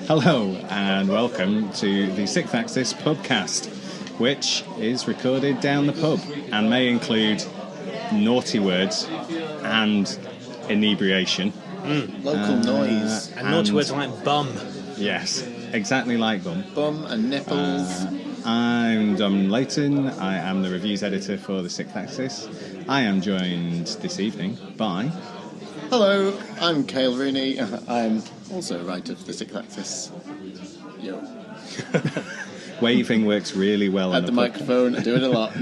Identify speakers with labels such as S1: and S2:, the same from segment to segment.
S1: Hello and welcome to the Sixth Axis Pubcast, which is recorded down the pub and may include naughty words and inebriation.
S2: Local noise.
S3: And naughty words like bum.
S1: Yes, exactly like bum.
S2: Bum and nipples.
S1: I'm Dom Layton. I am the reviews editor for the Sixth Axis. I am joined this evening by...
S2: Hello, I'm Cale Rooney. I'm also a writer for the Sixth Axis. Yo.
S1: Waving works really well
S2: At the microphone, I do it a lot.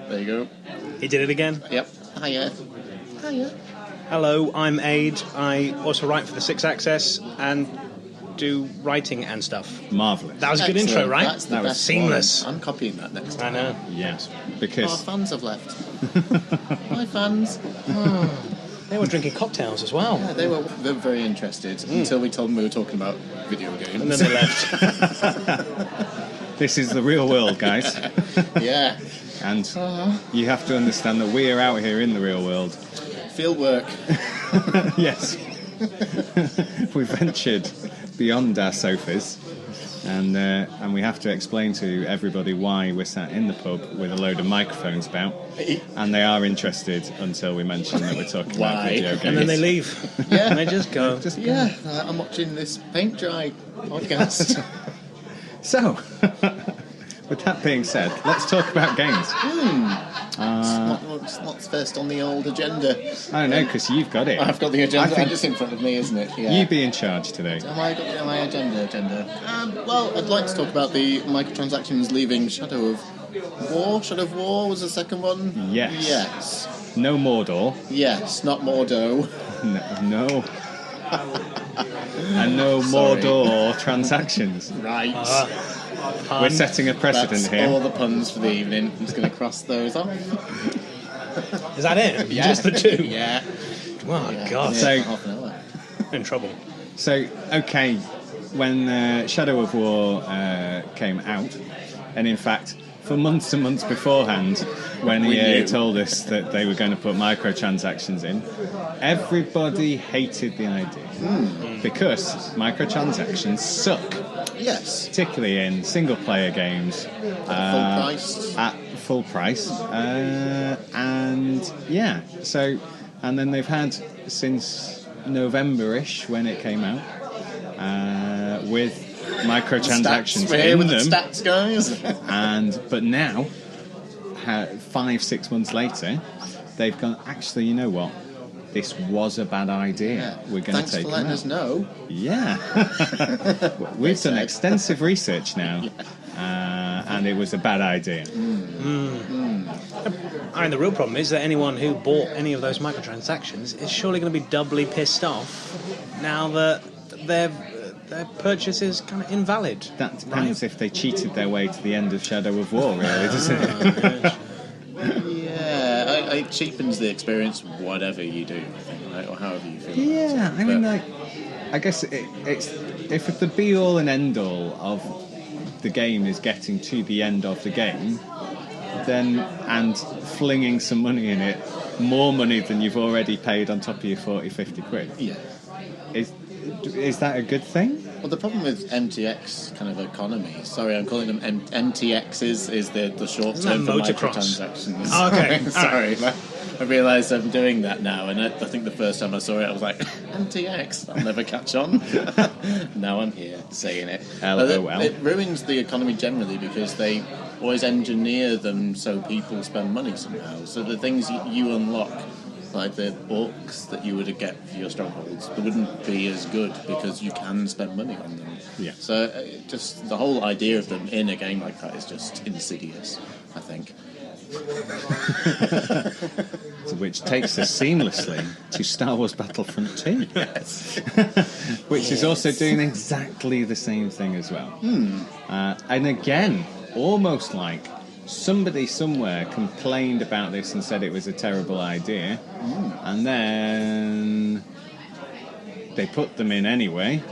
S2: There you go.
S3: He did it again.
S2: Yep. Hiya.
S3: Hello, I'm Aid. I also write for the Sixth Axis and do writing and stuff.
S1: Marvellous.
S3: That was a good intro, right?
S2: That's the
S3: that was
S2: best
S3: seamless.
S2: One. I'm copying that next time.
S3: I know.
S1: Yes,
S2: Our
S1: because...
S2: fans have left. Hi, fans.
S3: They were drinking cocktails as well.
S2: Yeah, they were very interested until we told them we were talking about video games.
S3: And then they left.
S1: This is the real world, guys.
S2: Yeah.
S1: And you have to understand that we are out here in the real world.
S2: Field work.
S1: Yes. We ventured beyond our sofas, and we have to explain to everybody why we're sat in the pub with a load of microphones about, and they are interested until we mention that we're talking about video games.
S3: And then they leave.
S2: Yeah.
S3: And they just go.
S2: Yeah, I'm watching this paint dry podcast.
S1: So, with that being said, let's talk about games.
S2: What's first on the old agenda?
S1: I don't know, because you've got it.
S2: I've got the agenda.
S1: I think
S2: Just in front of me, isn't it? Yeah.
S1: you be in charge today.
S2: Am I got my agenda? Well, I'd like to talk about the microtransactions leaving Shadow of War. Shadow of War was the second one?
S1: Yes.
S2: Yes.
S1: No Mordor.
S2: Yes, not Mordo.
S1: No. And no
S2: Sorry.
S1: Mordor transactions.
S2: Right.
S1: We're setting a precedent
S2: That's
S1: here.
S2: all the puns for the evening. I'm just going to cross those off.
S3: Is that it?
S2: Yeah.
S3: Just the two?
S2: Yeah.
S3: Oh,
S2: Yeah.
S3: God.
S2: Yeah,
S1: So-
S2: for half an hour.
S3: In trouble.
S1: So, okay, when Shadow of War came out, and in fact, for months and months beforehand, when
S2: We
S1: EA
S2: knew.
S1: told us that they were going to put microtransactions in, everybody hated the idea. Because microtransactions suck,
S2: Yes.
S1: particularly in single-player games.
S2: Full price.
S1: At full price. And then they've had since November-ish when it came out with microtransactions
S2: We're here
S1: in
S2: with
S1: them.
S2: the stats, guys.
S1: But now, 5-6 months later, they've gone, actually, you know what? This was a bad idea. We're going
S2: Thanks
S1: to take
S2: for
S1: them
S2: letting
S1: out.
S2: us know.
S1: Yeah. We've done extensive research now, and it was a bad idea.
S3: I mean, the real problem is that anyone who bought any of those microtransactions is surely going to be doubly pissed off now that their purchase is kind of invalid.
S1: That depends if they cheated their way to the end of Shadow of War, really, doesn't it?
S2: Yeah, it cheapens the experience whatever you do, I think, right? Or however you feel.
S1: Yeah, I mean,
S2: But-
S1: I guess it's if the be-all and end-all of the game is getting to the end of the game, then and flinging some money in it, more money than you've already paid on top of your 40-50 quid,
S2: Yeah.
S1: is that a good thing?
S2: Well, the problem with MTX kind of economy, sorry, I'm calling them MTXs, is the short
S3: Isn't
S2: term
S3: that
S2: for
S3: motocross?
S2: microtransactions.
S3: Oh, okay.
S2: Sorry, I realise I'm doing that now, and I think the first time I saw it, I was like, MTX, I'll never catch on. Now I'm here saying it.
S1: LOL.
S2: It ruins the economy generally because they always engineer them so people spend money somehow. So the things you unlock, like the orcs that you would get for your strongholds, they wouldn't be as good because you can spend money on them.
S1: Yeah.
S2: So just the whole idea of them in a game like that is just insidious, I think.
S1: Which takes us seamlessly to Star Wars Battlefront 2.
S2: Yes.
S1: Which is also doing exactly the same thing as well. And again, almost like somebody somewhere complained about this and said it was a terrible idea, and then they put them in anyway,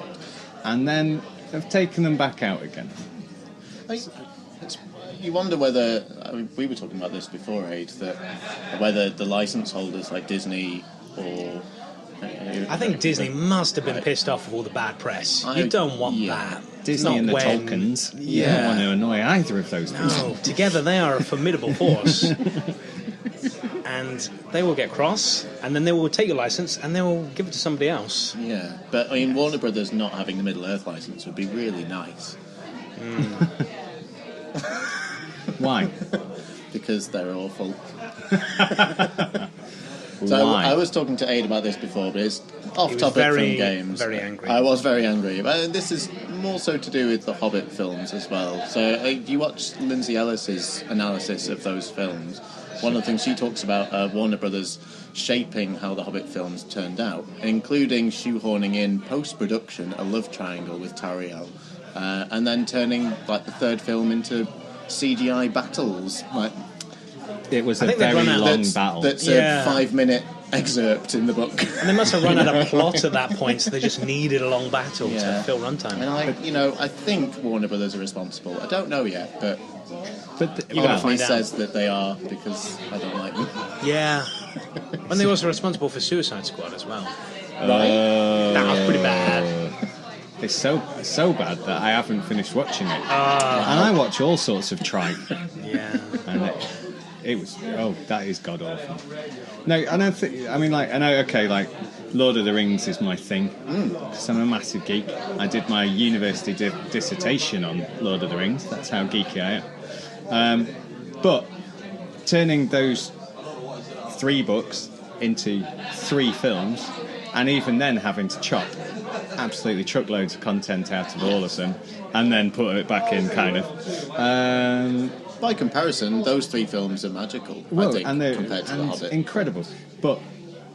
S1: and then have taken them back out again.
S2: You wonder whether, I mean, we were talking about this before, Aid, that whether the license holders like Disney or
S3: I think Disney must have been pissed off with all the bad press. You don't want that.
S1: Disney
S3: Not
S1: and the
S3: when-
S1: Tolkiens. You don't want to annoy either of those people.
S3: No, together they are a formidable force. And they will get cross, and then they will take your license, and they will give it to somebody else.
S2: Yeah, but I mean, Warner Brothers not having the Middle Earth license would be really nice.
S1: Why?
S2: Because they're awful. So
S1: Why?
S2: I was talking to Aid about this before, but it's off topic from games.
S3: Very angry.
S2: I was very angry. But this is more so to do with the Hobbit films as well. So you watched Lindsay Ellis's analysis of those films. One of the things she talks about Warner Brothers shaping how the Hobbit films turned out, including shoehorning in post-production a love triangle with Tauriel, and then turning like the third film into CGI battles. Like,
S1: It was
S3: I
S1: a
S3: think they've
S1: very
S3: run out.
S1: long
S2: that's
S1: battle.
S2: a 5-minute excerpt in the book.
S3: And they must have run out of plot at that point, so they just needed a long battle to fill runtime.
S2: And I think Warner Brothers are responsible. I don't know yet, but
S3: You gotta
S2: he
S3: find out.
S2: says that they are because I don't like them.
S3: Yeah. And they were also responsible for Suicide Squad as well.
S2: Right?
S3: That was pretty bad.
S1: It's so bad that I haven't finished watching it. And I watch all sorts of tripe.
S3: Yeah.
S1: And it was, that is god awful. No, I don't think, I mean, like, I know, okay, like, Lord of the Rings is my thing, because I'm a massive geek. I did my university dissertation on Lord of the Rings, that's how geeky I am. But turning those 3 books into 3 films, and even then having to chop absolutely truckloads of content out of all of them, and then put it back in, kind of.
S2: By comparison, those 3 films are magical, I think, compared to The Hobbit.
S1: Incredible. But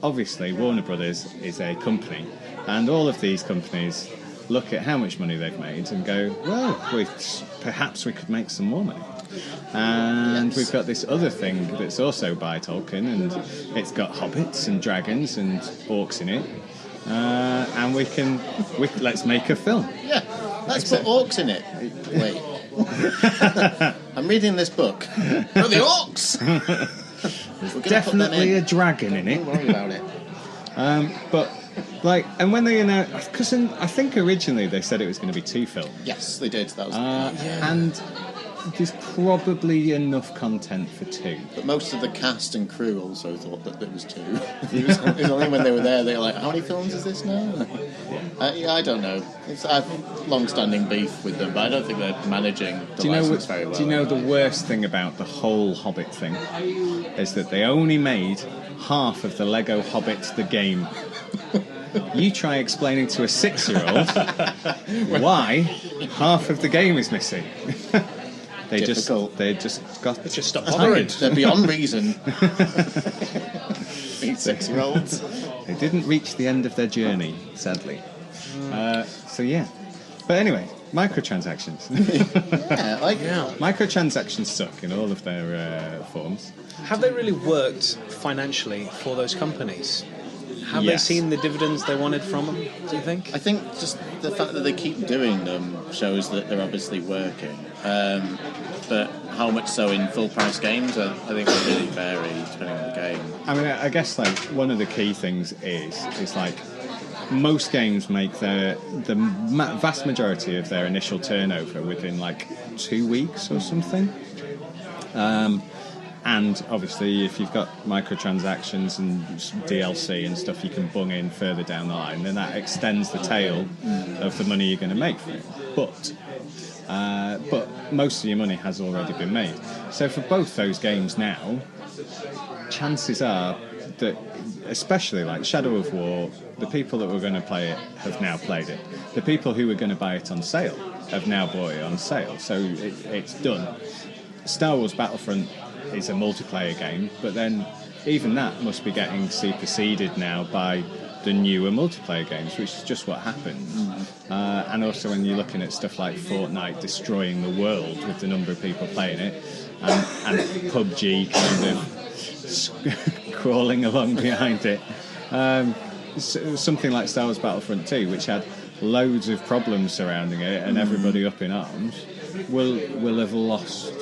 S1: obviously, Warner Brothers is a company, and all of these companies look at how much money they've made and go, well, perhaps we could make some more money. And we've got this other thing that's also by Tolkien, and it's got hobbits and dragons and orcs in it, and let's make a film.
S2: Yeah, let's put orcs in it. Wait. I'm reading this book. Oh, the orcs!
S1: There's definitely a dragon in it.
S2: Don't worry about it.
S1: But, like, and when they announced, because I think originally they said it was going to be 2 films.
S2: Yes, they did. That was
S1: And there's probably enough content for 2.
S2: But most of the cast and crew also thought that there was 2. It was only when they were there they were like, how many films is this now? I don't know. I have long-standing beef with them, but I don't think they're managing the license very well.
S1: Do you know the worst thing about the whole Hobbit thing? Is that they only made half of the Lego Hobbit the game. You try explaining to a 6-year-old why half of the game is missing. They just
S3: stopped
S2: That's
S3: bothering.
S2: They're beyond reason. These 6-year-olds.
S1: They didn't reach the end of their journey, sadly. So yeah. But anyway, microtransactions. Microtransactions suck in all of their forms.
S3: Have they really worked financially for those companies? Have they seen the dividends they wanted from them, do you think?
S2: I think just the fact that they keep doing them shows that they're obviously working. But how much so in full-price games, I think it really vary depending on the game.
S1: I mean, I guess like one of the key things is like most games make the vast majority of their initial turnover within like 2 weeks or something. And obviously, if you've got microtransactions and DLC and stuff you can bung in further down the line, then that extends the tail of the money you're going to make for it. But most of your money has already been made. So for both those games now, chances are that, especially like Shadow of War, the people that were going to play it have now played it. The people who were going to buy it on sale have now bought it on sale. So it's done. Star Wars Battlefront is a multiplayer game, but then even that must be getting superseded now by the newer multiplayer games, which is just what happens. And also when you're looking at stuff like Fortnite destroying the world with the number of people playing it, and PUBG kind of crawling along behind it, something like Star Wars Battlefront 2, which had loads of problems surrounding it and everybody up in arms, will have lost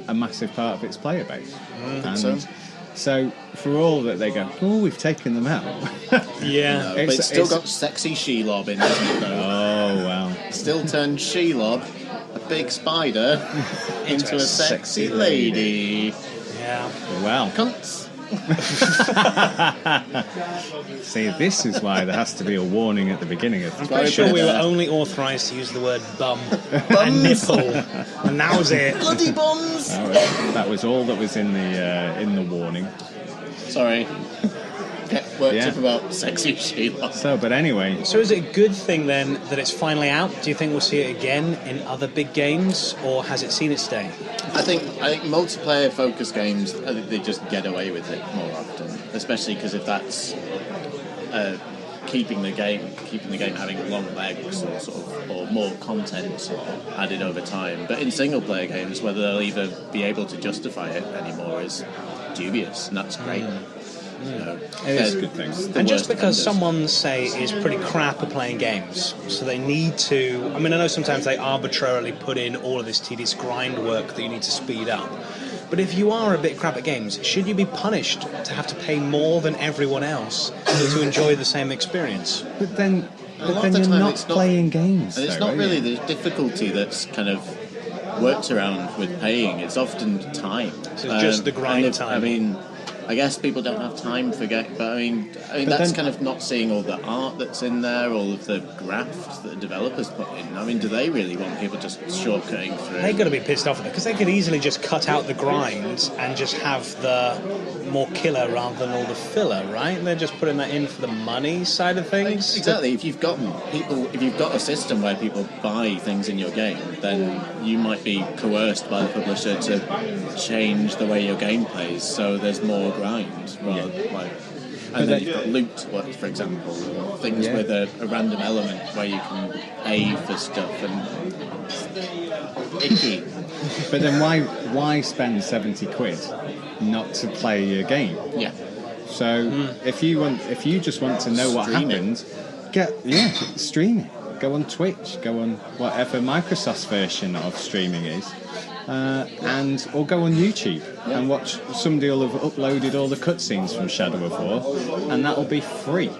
S1: a massive part of its player base. So for all that they go, oh, we've taken them out.
S3: Yeah.
S2: No, but it's still got sexy Shelob in, hasn't it, though?
S1: Oh, wow.
S2: Still turned Shelob, a big spider, into a sexy lady.
S3: Yeah.
S1: Wow.
S2: Cunts.
S1: See, this is why there has to be a warning at the beginning of the
S3: I'm pretty sure we were only authorised to use the word bum and nipple, and that was it.
S2: Bloody bums!
S1: That was all that was in the warning.
S2: Sorry. Get worked up about sexy Shelob.
S1: So, but anyway.
S3: So is it a good thing then that it's finally out? Do you think we'll see it again in other big games, or has it seen its day?
S2: I think multiplayer focused games, I think they just get away with it more often, especially because if that's keeping the game having long legs or more content added over time. But in single player games, whether they'll either be able to justify it anymore is dubious, and that's great. You know,
S1: it is a good thing.
S3: And just because someone, say, is pretty crap at playing games, so they need to... I mean, I know sometimes they arbitrarily put in all of this tedious grind work that you need to speed up. But if you are a bit crap at games, should you be punished to have to pay more than everyone else to enjoy the same experience?
S1: But then you're not playing games.
S2: And it's not really the difficulty that's kind of worked around with paying. It's often time.
S3: So it's just the grind time.
S2: I mean... I guess people don't have time for but I mean that's kind of not seeing all the art that's in there, all of the graft that the developers put in. I mean, do they really want people just shortcutting through?
S3: They've got to be pissed off at it, because they could easily just cut out the grind and just have the more killer rather than all the filler, right? And they're just putting that in for the money side of things.
S2: Exactly. If you've got a system where people buy things in your game, then you might be coerced by the publisher to change the way your game plays, so there's more grind, rather and then you've got loot, for example, things with a random element where you can pay for stuff and icky.
S1: But then why spend 70 quid not to play your game?
S2: Yeah.
S1: So if you just want to know what happened, stream it. Go on Twitch, go on whatever Microsoft's version of streaming is. Or go on YouTube and watch. Somebody will have uploaded all the cutscenes from Shadow of War, and that'll be free.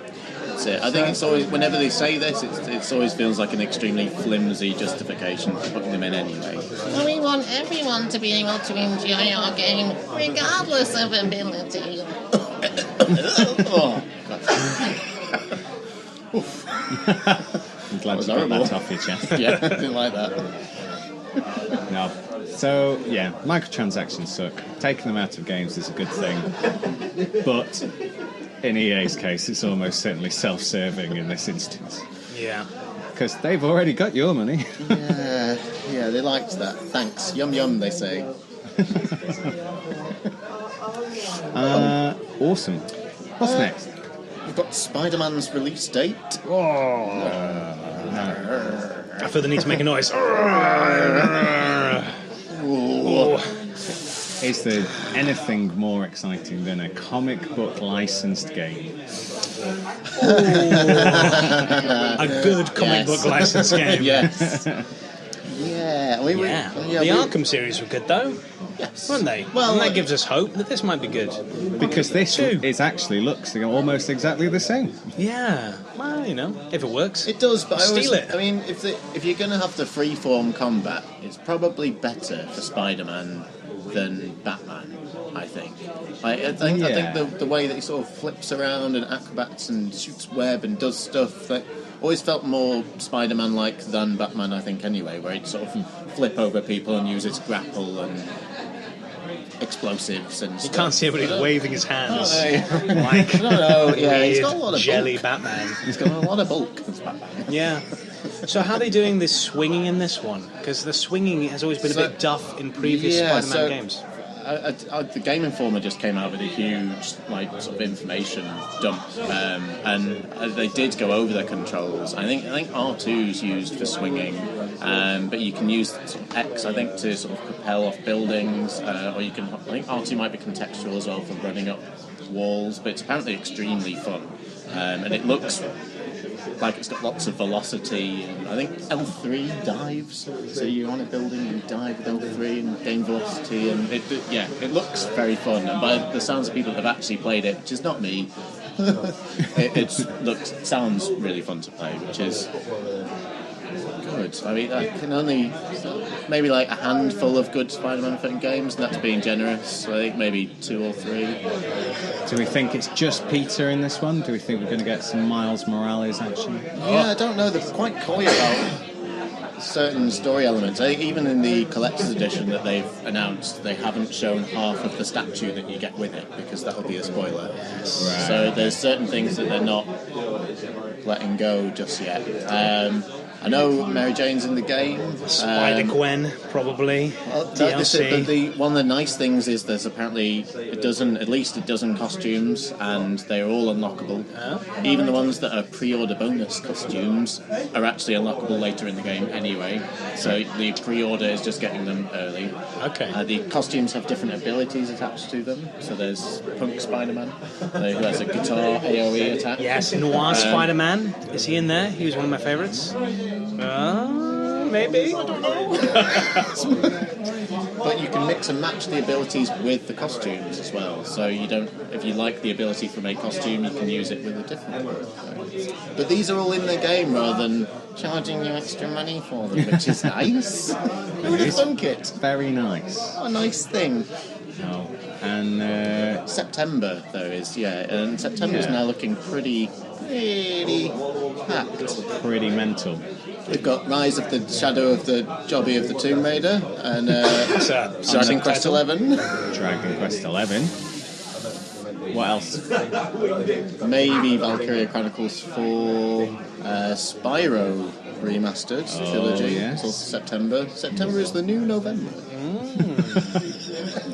S2: That's it. I think it's always, whenever they say this, it always feels like an extremely flimsy justification for putting them in anyway.
S4: Well, we want everyone to be able to enjoy our game, regardless of ability.
S2: Oh, God.
S1: I'm glad you got that off your chest.
S2: Yeah, I didn't like that.
S1: No. So, yeah, microtransactions suck. Taking them out of games is a good thing. But in EA's case, it's almost certainly self-serving in this instance.
S3: Yeah.
S1: Because they've already got your money.
S2: Yeah, they liked that. Thanks. Yum yum, they say.
S1: Awesome. What's next?
S2: We've got Spider-Man's release date.
S3: I feel the need to make a noise.
S1: Is there anything more exciting than a comic book licensed game?
S3: A good comic book licensed game.
S2: Yes. Yeah.
S3: The Arkham series were good, though.
S2: Yes.
S3: Weren't they?
S2: Well,
S3: and that gives us hope that this might be good.
S1: Because this looks almost exactly the same.
S3: Yeah. Well, you know, if it works.
S2: It does, but
S3: it.
S2: I mean, if you're going to have the free-form combat, it's probably better for Spider-Man than Batman, I think. I think the way that he sort of flips around and acrobats and shoots web and does stuff, that always felt more Spider-Man-like than Batman, I think, anyway, where he'd sort of flip over people and use his grapple and explosives and stuff.
S3: You can't see everybody waving his hands.
S2: Like, he's got a lot of
S3: jelly
S2: bulk.
S3: Batman.
S2: He's got a lot of bulk, this Batman.
S3: Yeah. So how are they doing this swinging in this one? Because the swinging has always been a bit duff in previous Spider-Man games.
S2: The Game Informer just came out with a huge sort of information dump, and they did go over the controls. I think R2's used for swinging, but you can use X, I think, to sort of propel off buildings, or you can. I think R2 might be contextual as well for running up walls, but it's apparently extremely fun, and it looks like it's got lots of velocity, and I think L3 dives, so you're on a building and dive with L3 and gain velocity, and it looks very fun. And by the sounds of people that have actually played it, which is not me, it sounds really fun to play, which is good. I mean, I can only maybe like a handful of good Spider-Man fan games, and that's being generous. I think maybe 2 or 3.
S1: Do we think it's just Peter in this one? Do we think we're going to get some Miles Morales action?
S2: Yeah, I don't know. They're quite coy about certain story elements. I think even in the collector's edition that they've announced, they haven't shown half of the statue that you get with it, because that would be a spoiler. Right. So there's certain things that they're not letting go just yet. I know Mary Jane's in the game.
S3: Spider-Gwen, probably. DLC.
S2: One of the nice things is there's apparently at least a dozen costumes, and they're all unlockable. Even the ones that are pre-order bonus costumes are actually unlockable later in the game anyway. So the pre-order is just getting them early.
S3: Okay.
S2: The costumes have different abilities attached to them. So there's Punk Spider-Man, who has a guitar AoE attack.
S3: Yes, Noir Spider-Man. Is he in there? He was one of my favourites. Maybe. I don't know.
S2: But you can mix and match the abilities with the costumes as well. So you don't, if you like the ability from a costume, you can use it with a different one. So. But these are all in the game rather than charging you extra money for them, which is nice. Who would have thunk it?
S1: Very nice.
S2: What a nice thing.
S1: Oh, and
S2: September though is and September's now looking pretty packed.
S1: Pretty mental.
S2: We've got Rise of the Shadow of the Jobby of the Tomb Raider and Dragon Quest 11.
S1: Dragon Quest 11. What else?
S2: Maybe Valkyria Chronicles 4, Spyro Remastered trilogy.
S1: Yes.
S2: It's also September. September is the new November.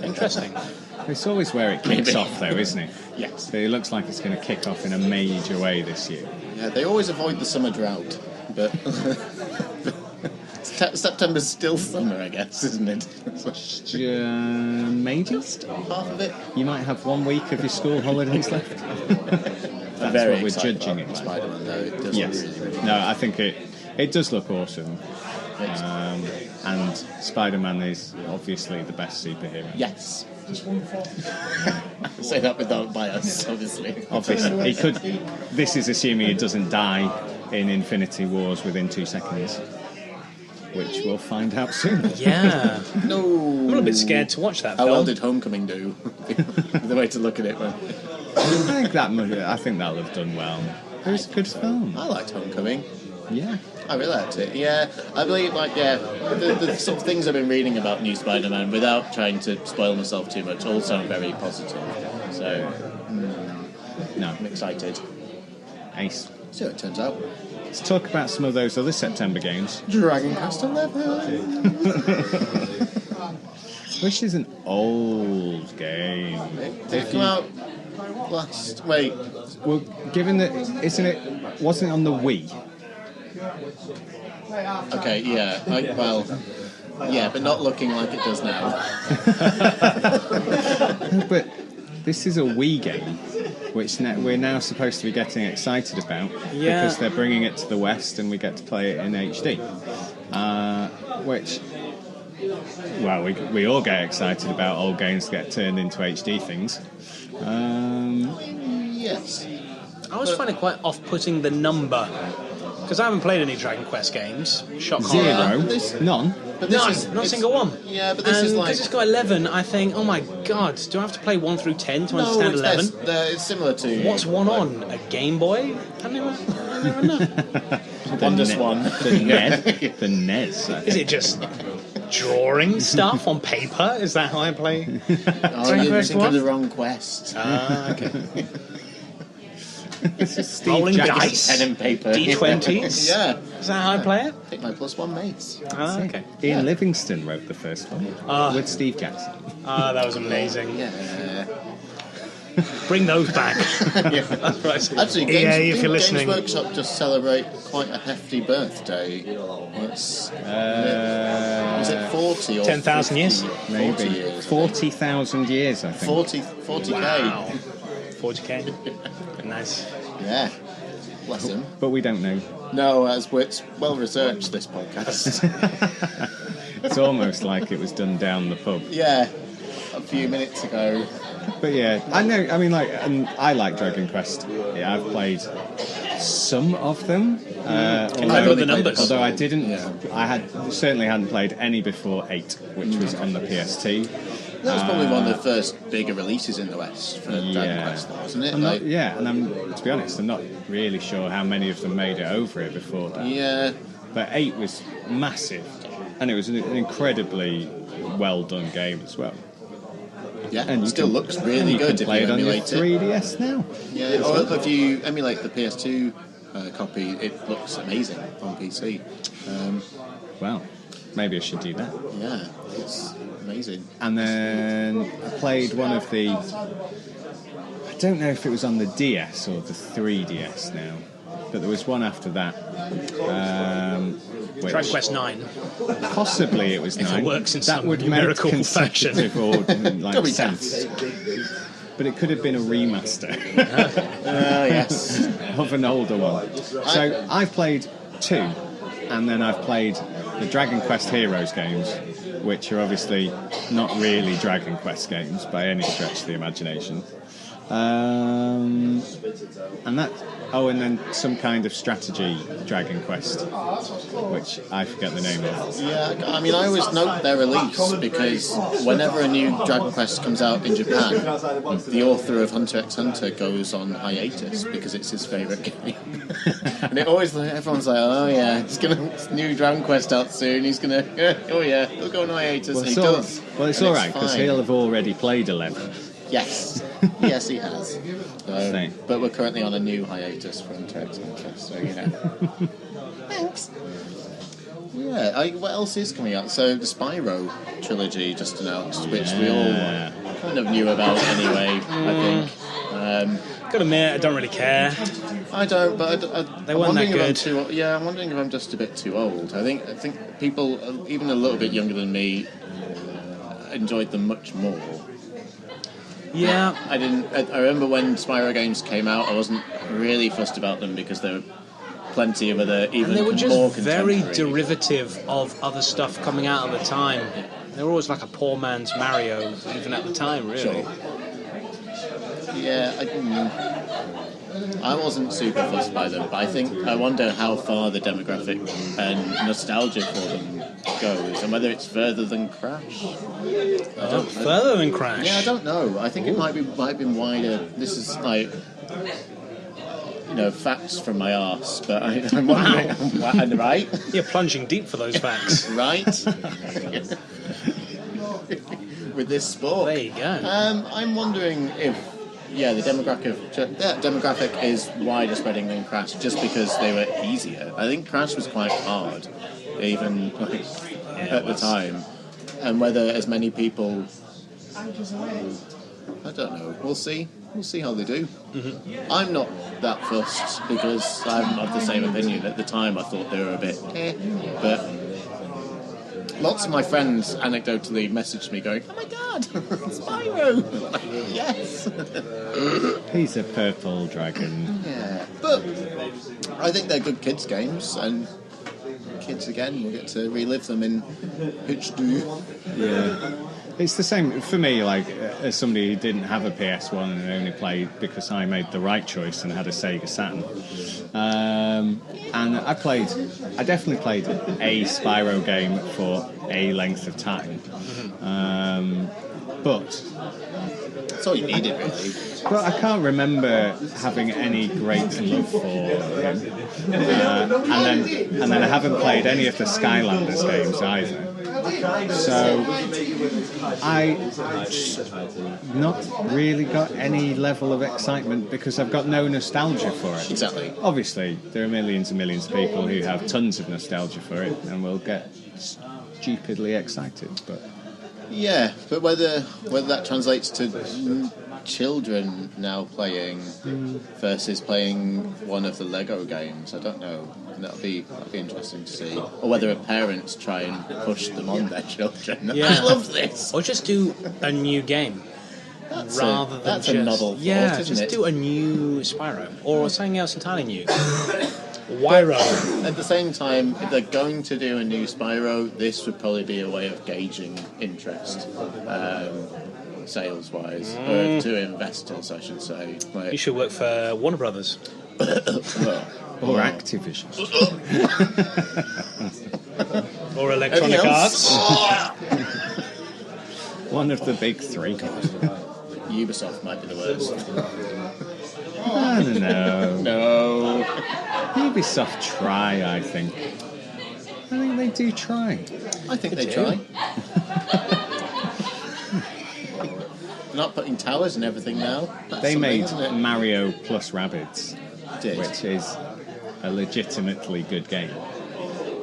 S3: Interesting.
S1: It's always where it kicks off, though, isn't it?
S2: Yes.
S1: But it looks like it's going to kick off in a major way this year.
S2: Yeah, they always avoid the summer drought, but September's still summer, I guess, isn't it?
S1: Maybe.
S2: Half of it.
S1: You might have 1 week of your school holidays left. That's
S2: Very
S1: what we're judging it.
S2: Spider-Man, though. It does
S1: Yes.
S2: look really
S1: No, I think it does look awesome. And Spider-Man is obviously the best superhero.
S2: Yes. Say that without bias, obviously.
S1: Obviously, he could. This is assuming he doesn't die in Infinity Wars within 2 seconds, which we'll find out soon.
S3: Yeah.
S2: No.
S3: I'm a little bit scared to watch that
S2: How
S3: film.
S2: well did Homecoming do? The way to look at it.
S1: I think that'll have done well. It was a good film.
S2: I liked Homecoming.
S1: Yeah.
S2: I really liked it. Yeah, I believe, the sort of things I've been reading about New Spider-Man, without trying to spoil myself too much, all sound very positive. So,
S1: No.
S2: I'm excited.
S1: Ace.
S2: See how it turns out.
S1: Let's talk about some of those other September games.
S2: Dragon Quest 11.
S1: Which is an old game.
S2: It came out last. Wait.
S1: Well, given that, wasn't it on the Wii?
S2: Okay, yeah. But not looking like it does now.
S1: But this is a Wii game, which we're now supposed to be getting excited about because they're bringing it to the West and we get to play it in HD. Which, well, we all get excited about old games that get turned into HD things.
S2: Yes.
S3: I always find it quite off-putting, the number. Because I haven't played any Dragon Quest games. Shock horror.
S1: 0. None.
S2: But
S3: Not a single one.
S2: Yeah, but this is like...
S3: because it's got 11, I think, oh my god, do I have to play 1 through 10 to understand 11?
S2: It's similar to...
S3: What's one on? A Game Boy? I never know.
S2: Wonder Swan.
S1: The NES.
S3: Is it just drawing stuff on paper? Is that how I play?
S2: You're thinking of the wrong quest.
S3: Okay.
S1: This is Steve
S3: Rolling
S1: Jackson.
S3: dice,
S2: pen and paper,
S3: D20s.
S2: Yeah.
S3: Is that how I play it?
S2: Pick my +1 mates.
S3: Okay.
S1: Ian Livingston wrote the first one with Steve Jackson.
S3: That was amazing.
S2: Yeah.
S3: Bring those back.
S2: Yeah.
S3: That's what I said.
S2: Actually,
S3: if you're listening.
S2: Games Workshop just celebrate quite a hefty birthday. It's is it 40 or
S3: 10,000 years?
S2: 40
S1: Maybe.
S2: years?
S1: 40,000 years, I think.
S2: 40k.
S3: Wow. 40k. Nice.
S2: Yeah. Bless him.
S1: But we don't know.
S2: No, as it's well researched, this podcast.
S1: It's almost like it was done down the pub.
S2: Yeah, a few minutes ago.
S1: But yeah, I know. I mean, and I like Dragon Quest. Yeah, I've played some of them. Although I didn't.
S2: Yeah.
S1: I certainly hadn't played any before 8, which was on the PST.
S2: That was probably one of the first bigger releases in the West for Dragon Quest, though, wasn't it?
S1: And to be honest, I'm not really sure how many of them made it over it before that.
S2: Yeah.
S1: But 8 was massive, and it was an incredibly well done game as well.
S2: Yeah,
S1: and
S2: it still looks really good if you
S1: play it on your
S2: emulate it.
S1: 3DS now.
S2: Yeah, or if you emulate the PS2 copy, it looks amazing on PC.
S1: Well, maybe I should do that.
S2: Yeah, it's amazing.
S1: And then I played one of the... I don't know if it was on the DS or the 3DS now, but there was one after that.
S3: Dragon Quest 9.
S1: Possibly it was 9.
S3: If it works in
S1: that
S3: some
S1: would
S3: numerical
S1: make
S3: fashion.
S1: Or sense. But it could have been a remaster.
S2: Yes.
S1: Of an older one. So I've played 2, and then I've played the Dragon Quest Heroes games, which are obviously not really Dragon Quest games by any stretch of the imagination. And that... Oh, and then some kind of strategy Dragon Quest, which I forget the name of.
S2: Yeah, I mean, I always note their release because whenever a new Dragon Quest comes out in Japan, the author of Hunter x Hunter goes on hiatus because it's his favourite game. And it always, everyone's like, oh yeah, it's new Dragon Quest out soon, he's going to, oh yeah, he'll go on hiatus, and he does.
S1: Well, it's alright, because he'll have already played 11.
S2: Yes. Yes, he has. So, but we're currently on a new hiatus for Hunter x Hunter, so you know. Thanks. Yeah, what else is coming out? So the Spyro trilogy just announced, which we all kind of knew about anyway, I think.
S3: Gotta admit, I don't really care.
S2: I don't, but
S3: they weren't that good.
S2: I'm wondering if I'm just a bit too old. I think people, even a little bit younger than me, enjoyed them much more.
S3: Yeah.
S2: I remember when Spyro games came out, I wasn't really fussed about them because there were plenty of other, even
S3: they were just
S2: more
S3: very derivative of other stuff coming out at the time. They were always like a poor man's Mario, even at the time, really.
S2: Sure. Yeah, I wasn't super fussed by them, but I wonder how far the demographic and nostalgia for them goes, and whether it's further than Crash.
S3: Further than Crash?
S2: Yeah, I don't know. I think it might have been wider. This is like, facts from my arse, but I'm wondering. Right?
S3: You're plunging deep for those facts.
S2: Right? With this sport.
S3: There you go.
S2: I'm wondering if... Yeah, the demographic is wider spreading than Crash just because they were easier. I think Crash was quite hard, even at the time. And whether as many people... I don't know. We'll see. We'll see how they do. Mm-hmm. I'm not that fussed because I'm of the same opinion. At the time I thought they were a bit but lots of my friends anecdotally messaged me going, oh my god, Spyro! Like, yes!
S1: He's a purple dragon.
S2: Yeah, but I think they're good kids' games, and kids again will get to relive them in HD.
S1: Yeah. It's the same for me, like, as somebody who didn't have a PS1 and only played because I made the right choice and had a Sega Saturn. And I definitely played a Spyro game for a length of time. But
S2: that's all you needed, really.
S1: But I can't remember having any great love for them. And then I haven't played any of the Skylanders games either. So I not really got any level of excitement because I've got no nostalgia for it.
S2: Exactly.
S1: Obviously, there are millions and millions of people who have tons of nostalgia for it and will get stupidly excited. But
S2: yeah, but whether that translates to children now playing versus playing one of the Lego games, I don't know. That'll be interesting to see. Or whether parents try and push them on their children.
S3: Yeah.
S2: I love this.
S3: Or just do a new game. rather than
S2: that's
S3: just
S2: a novel thought, isn't
S3: just
S2: it?
S3: do a new Spyro or something else entirely new. Wyro.
S2: At the same time, if they're going to do a new Spyro, this would probably be a way of gauging interest, sales-wise, or to investors, I should say.
S3: You should work for Warner Brothers.
S1: Or Activision.
S3: Or Electronic Arts.
S1: One of the big three.
S2: Ubisoft might be the worst.
S1: I don't know.
S2: No.
S1: Ubisoft try, I think. I think they do try.
S2: I think they try. Not putting towers and everything now. That's
S1: They made
S2: isn't it?
S1: Mario plus Rabbids,
S2: Did.
S1: which is a legitimately good game.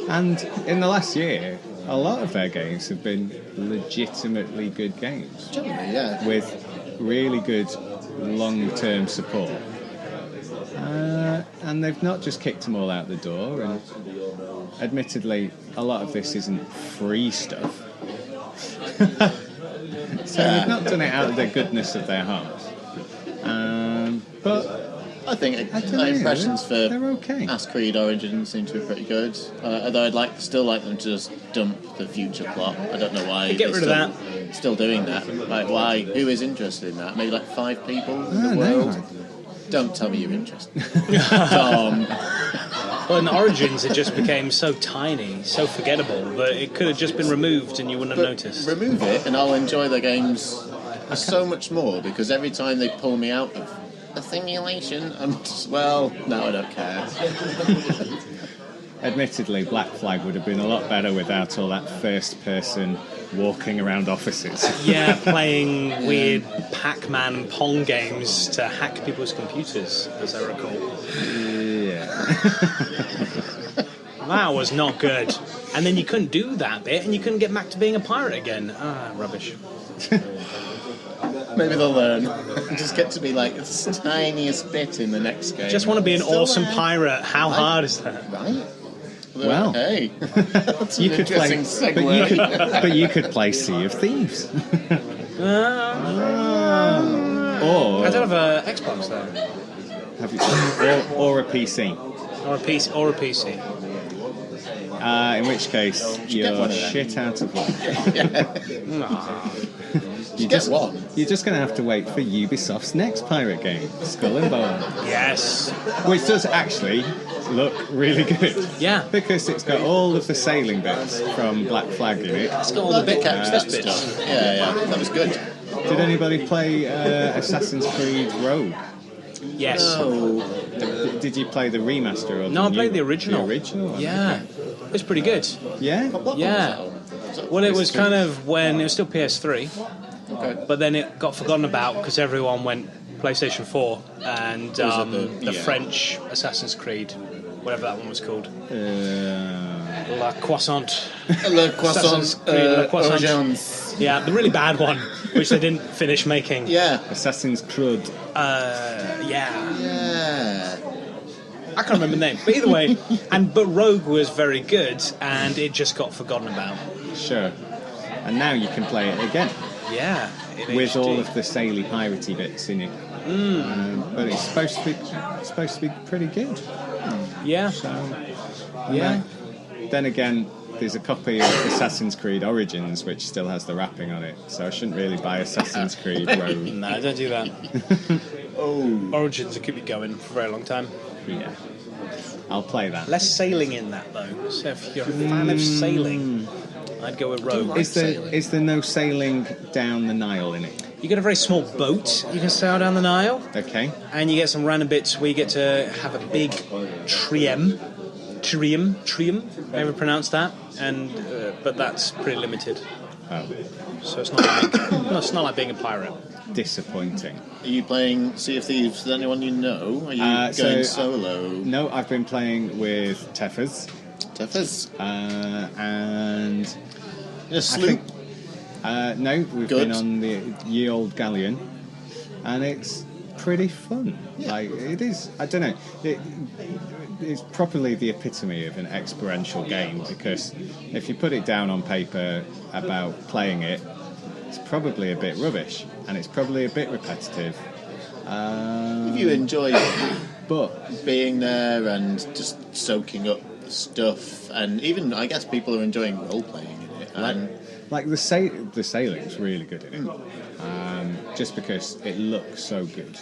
S1: And in the last year, a lot of their games have been legitimately good games
S2: Generally, yeah.
S1: with really good long-term support. And they've not just kicked them all out the door. And admittedly, a lot of this isn't free stuff. So they've not done it out of the goodness of their hearts. But
S2: I think
S1: I don't know,
S2: impressions for
S1: they're okay.
S2: Assassin's Creed Origins seem to be pretty good. Although I'd still like them to just dump the future plot. I don't know why.
S3: Get rid of that.
S2: Still doing that. Like, why? Who is interested in that? Maybe like 5 people in the
S1: no.
S2: world. Don't tell me you're interested. Tom.
S3: Well, in Origins, it just became so tiny, so forgettable, that it could have just been removed and you wouldn't have noticed.
S2: Remove it, and I'll enjoy the games so much more because every time they pull me out of a simulation, I'm just, well, no, I don't care.
S1: admittedly, Black Flag would have been a lot better without all that first-person walking around offices.
S3: Yeah, playing weird Pac-Man Pong games to hack people's computers, as I recall.
S1: Yeah.
S3: That was not good. And then you couldn't do that bit, and you couldn't get back to being a pirate again. Ah, rubbish.
S2: Maybe they'll learn. Just get to be like the tiniest bit in the next game.
S3: Just want to be an
S2: Still
S3: awesome
S2: there.
S3: pirate. How hard is that?
S2: Right?
S1: Well,
S2: hey, that's
S1: you
S2: an
S1: could play,
S2: interesting
S1: but
S2: segue.
S1: you could play Sea of Thieves.
S3: I
S1: Or
S3: don't have a Xbox though,
S1: have you, or a PC.
S3: or a PC.
S1: In which case,
S2: get
S1: you're
S2: one of them.
S1: shit out of luck. You're just going to have to wait for Ubisoft's next pirate game, Skull and Bone,
S3: Yes.
S1: which does actually look really good.
S3: Yeah.
S1: Because it's got all of the sailing bits from Black Flag in it.
S3: It's got all the bit
S2: Catch
S3: bits.
S2: that stuff. Yeah, that was good.
S1: Did anybody play Assassin's Creed Rogue?
S3: Yes.
S2: Oh,
S1: Did you play the remaster or the
S3: No, I
S1: new-
S3: played the original.
S1: The original one?
S3: Yeah. It was pretty good.
S1: Yeah?
S3: Yeah. Well, it was kind of when it was still PS3,
S2: okay.
S3: but then it got forgotten about because everyone went PlayStation 4 and the French Assassin's Creed, whatever that one was called. La Croissant.
S2: Le Croissant,
S3: Assassin's Creed, Le Croissant.
S2: Origins.
S3: Yeah, the really bad one, which they didn't finish making.
S2: Yeah.
S1: Assassin's Creed.
S3: Yeah.
S2: Yeah.
S3: I can't remember the name. But either way, but Rogue was very good, and it just got forgotten about.
S1: Sure. And now you can play it again
S3: Yeah. in
S1: with
S3: HD.
S1: all of the saily piratey bits in it. But it's supposed to be pretty good.
S3: Yeah.
S1: So
S3: Yeah.
S1: Then again, there's a copy of Assassin's Creed Origins which still has the wrapping on it, so I shouldn't really buy Assassin's Creed Rogue.
S3: No, don't do that. Origins will keep you going for a very long time.
S1: Yeah, I'll play that.
S3: Less sailing in that though. So if you're a fan of sailing, I'd go with Rogue.
S1: Is there no sailing down the Nile in it?
S3: You get a very small boat you can sail down the Nile,
S1: Okay.
S3: and you get some random bits where you get to have a big trium, however you pronounce that, and but that's pretty limited.
S1: Oh,
S3: So it's not like it's not like being a pirate.
S1: disappointing.
S2: Are you playing Sea of Thieves with anyone you know? Are you going solo?
S1: No, I've been playing with Teffers,
S2: Teffers?
S1: and
S2: A sloop?
S1: no, we've
S2: Good.
S1: been on the ye old galleon, and it's pretty fun. Like it is. I don't know. It's properly the epitome of an experiential game because if you put it down on paper about playing it, it's probably a bit rubbish, and it's probably a bit repetitive.
S2: If you enjoy
S1: But
S2: being there and just soaking up the stuff, and even I guess people are enjoying role playing in it. And
S1: like the sailing's really good in it, just because it looks so good.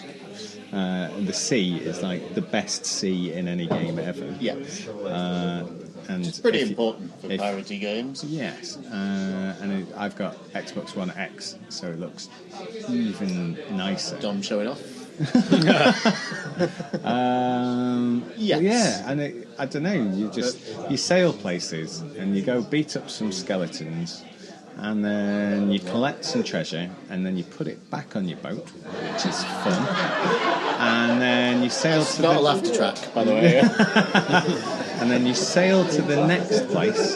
S1: The sea is like the best sea in any game ever.
S2: yeah,
S1: And
S2: it's pretty important for piratey games.
S1: Yes, and I've got Xbox One X, so it looks even nicer.
S2: Dom showing off.
S1: Yes. Yeah, and I don't know. You sail places and you go beat up some skeletons, and then you collect some treasure, and then you put it back on your boat, which is fun. And then you sail
S2: It's
S1: to
S2: not
S1: the
S2: a laughter track, by the way.
S1: and then you sail to the next place,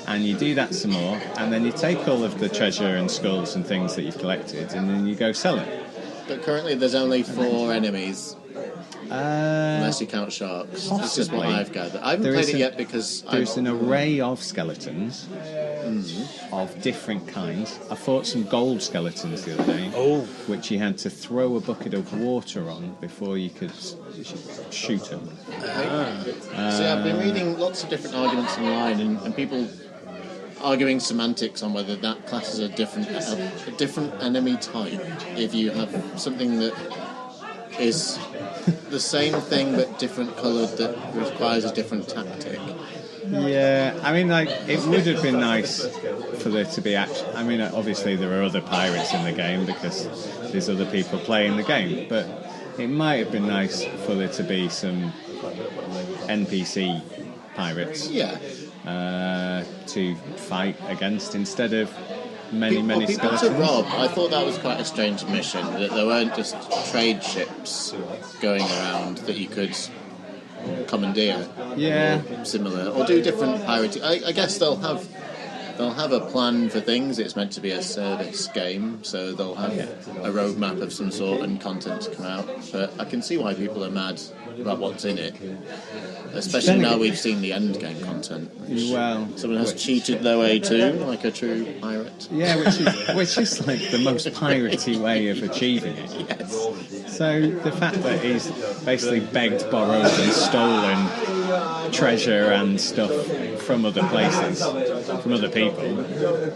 S1: and you do that some more, and then you take all of the treasure and skulls and things that you've collected, and then you go sell it.
S2: But currently there's only 4 enemies, unless you count sharks. That's just what I've gathered. I haven't played it yet because
S1: there's an array of skeletons of different kinds. I fought some gold skeletons the other day, which you had to throw a bucket of water on before you could shoot them.
S2: See, I've been reading lots of different arguments online, and people arguing semantics on whether that class is a different enemy type. If you have something that is the same thing but different coloured that requires a different tactic.
S1: Yeah, I mean, like, it would have been nice for there to be I mean, obviously there are other pirates in the game because there's other people playing the game, but it might have been nice for there to be some NPC pirates.
S2: Yeah.
S1: To fight against instead of many
S2: people
S1: skeletons.
S2: To rob, I thought that was quite a strange mission, that there weren't just trade ships going around that you could commandeer.
S1: Yeah.
S2: Similar, or do different pirating. I guess they'll have a plan for things. It's meant to be a service game, so they'll have a roadmap of some sort and content to come out. But I can see why people are mad about what's in it, especially now we've seen the end game content.
S1: Well,
S2: someone has cheated their way to, like a true pirate.
S1: Yeah, which is like the most piratey way of achieving it.
S2: Yes.
S1: So the fact that he's basically begged, borrowed, and stolen treasure and stuff from other places, from other people,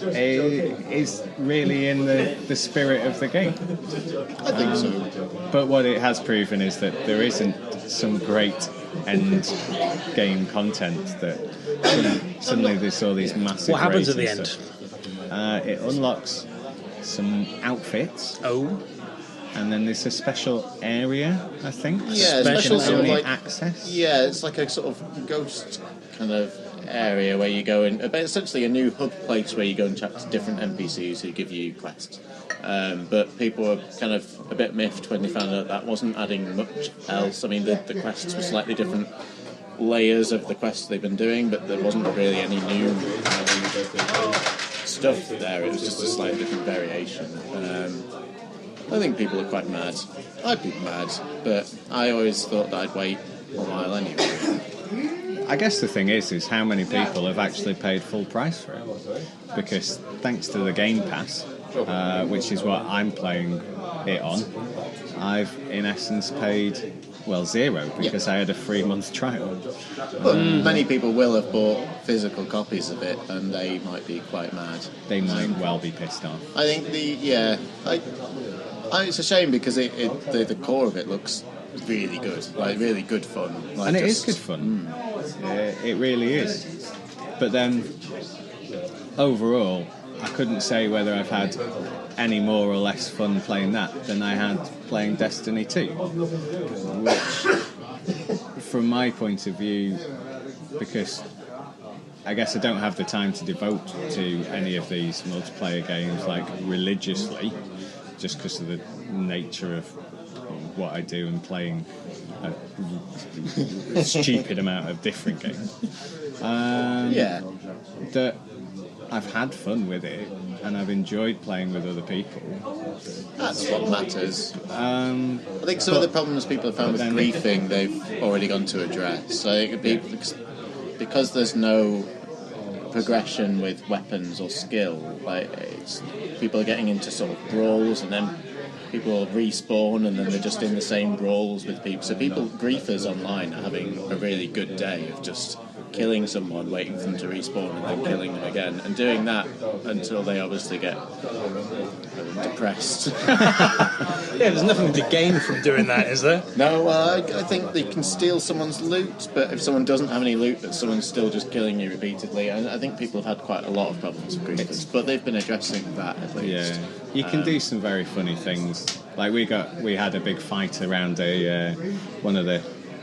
S1: is really in the spirit of the game.
S2: I think so.
S1: But what it has proven is that there isn't some great end game content that suddenly there's all these massive.
S3: What happens at the end?
S1: It unlocks some outfits. And then there's a special area, I think.
S2: Yeah, special sort of like
S1: access.
S2: Yeah, it's like a sort of ghost kind of area where you go in, but essentially a new hub place where you go and chat to different NPCs who give you quests. But people were kind of a bit miffed when they found out that wasn't adding much else. I mean, the quests were slightly different layers of the quests they've been doing, but there wasn't really any new stuff there. It was just a slightly different variation. I think people are quite mad. I'd be mad, but I always thought that I'd wait a while anyway.
S1: I guess the thing is how many people have actually paid full price for it. Because thanks to the Game Pass, which is what I'm playing it on, I've in essence paid, well, $0 because I had a 3-month trial.
S2: But many people will have bought physical copies of it, and they might be quite mad.
S1: They might well be pissed off.
S2: I think it's a shame because the core of it looks really good, like really good fun. Like,
S1: and it is good fun. It really is. But then, overall, I couldn't say whether I've had any more or less fun playing that than I had playing Destiny 2. Which, from my point of view, because I guess I don't have the time to devote to any of these multiplayer games like religiously, just because of the nature of what I do and playing a stupid amount of different games. That I've had fun with it and I've enjoyed playing with other people.
S2: That's what matters. I think some of the problems people have found with griefing they've already gone to address. So because there's no progression with weapons or skill. Like people are getting into sort of brawls, and then people will respawn, and then they're just in the same brawls with people. So griefers online are having a really good day of just killing someone, waiting for them to respawn, and then killing them again, and doing that until they obviously get depressed.
S3: Yeah, there's nothing to gain from doing that, is there?
S2: No, I think they can steal someone's loot, but if someone doesn't have any loot, but someone's still just killing you repeatedly, and I think people have had quite a lot of problems with griefers, but they've been addressing that at least.
S1: Yeah, you can do some very funny things. Like we had a big fight around one of the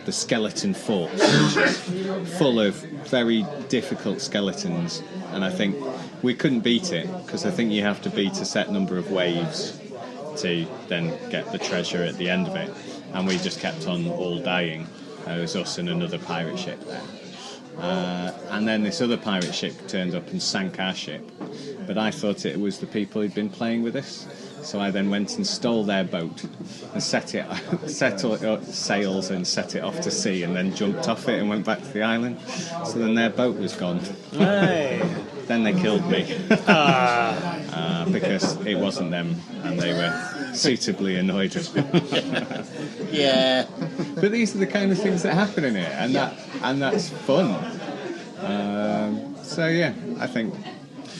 S1: skeleton forts, which is full of very difficult skeletons, and I think we couldn't beat it because I think you have to beat a set number of waves to then get the treasure at the end of it, and we just kept on all dying. It was us and another pirate ship there. And then this other pirate ship turned up and sank our ship, but I thought it was the people who'd been playing with us. So I then went and stole their boat and set sails and set it off to sea, and then jumped off it and went back to the island. So then their boat was gone.
S3: Hey.
S1: Then they killed me because it wasn't them, and they were suitably annoyed with me.
S2: Yeah.
S1: But these are the kind of things that happen in it, and that's fun. So yeah, I think.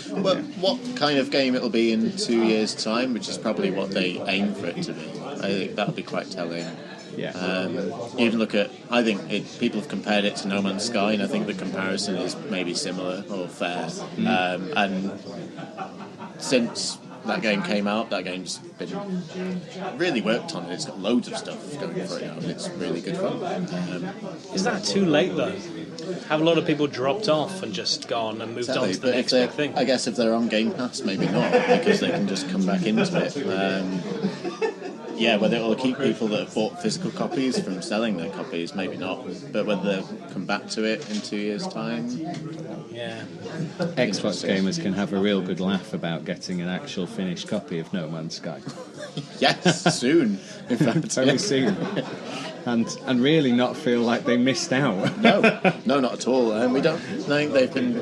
S2: Well, what kind of game it'll be in 2 years' time, which is probably what they aim for it to be. I think that'll be quite telling.
S1: Yeah.
S2: You even look at, I think people have compared it to No Man's Sky, and I think the comparison is maybe similar or fair. And since that game came out, that game's been really worked on, and it's got loads of stuff going for it now, and it's really good fun.
S3: Is that too late though? Have a lot of people dropped off and just gone and moved on to the next big thing?
S2: I guess if they're on Game Pass, maybe not, because they can just come back into it. Whether it will keep people that have bought physical copies from selling their copies, maybe not. But whether they'll come back to it in 2 years' time...
S3: Yeah.
S1: Xbox gamers can have a real good laugh about getting an actual finished copy of No Man's Sky.
S2: Yes, soon. In fact,
S1: very soon. And really not feel like they missed out.
S2: No, not at all. We don't. I think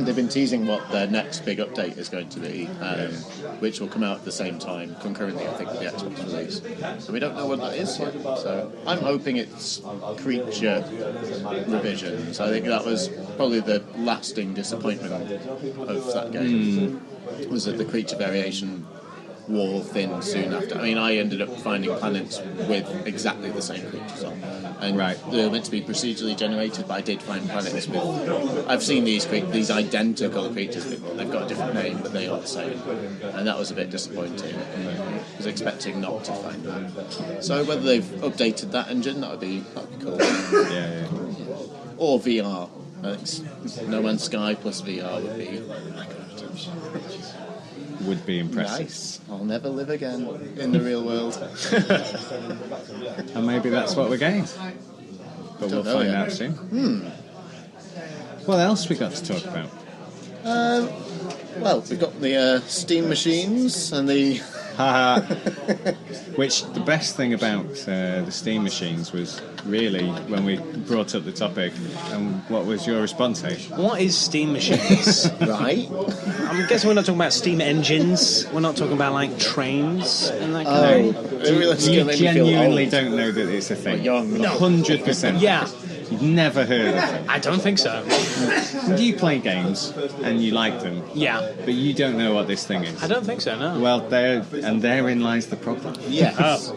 S2: they've been teasing what their next big update is going to be, which will come out at the same time, concurrently, I think, with the Xbox release. So we don't know what that is yet. So I'm hoping it's creature revisions. I think that was probably the lasting disappointment of that game. Was that the creature variation wore thin soon after. I mean, I ended up finding planets with exactly the same creatures on, and they were meant to be procedurally generated, but I did find planets with... I've seen these identical creatures before. They've got a different name, but they are the same, and that was a bit disappointing. I was expecting not to find that. So whether they've updated that engine, that would be cool.
S1: Yeah.
S2: Or VR. I think No Man's Sky plus VR would be...
S1: would be impressive.
S2: Nice. I'll never live again in the real world.
S1: And maybe that's what we're getting. But we'll find out soon. What else we got to talk about?
S2: Well, we've got the Steam machines and the...
S1: Which, the best thing about the Steam machines was really when we brought up the topic, and what was your response, H?
S3: What is Steam machines?
S2: Right.
S3: I'm guessing we're not talking about steam engines. We're not talking about like trains and that kind of thing.
S1: You genuinely don't know that it's a thing.
S2: No.
S1: 100%.
S3: Yeah.
S1: You've never heard of it.
S3: I don't think so.
S1: You play games and you like them.
S3: Yeah.
S1: But you don't know what this thing is.
S3: I don't think so, no.
S1: Well, therein lies the problem.
S2: Yes.
S3: Oh.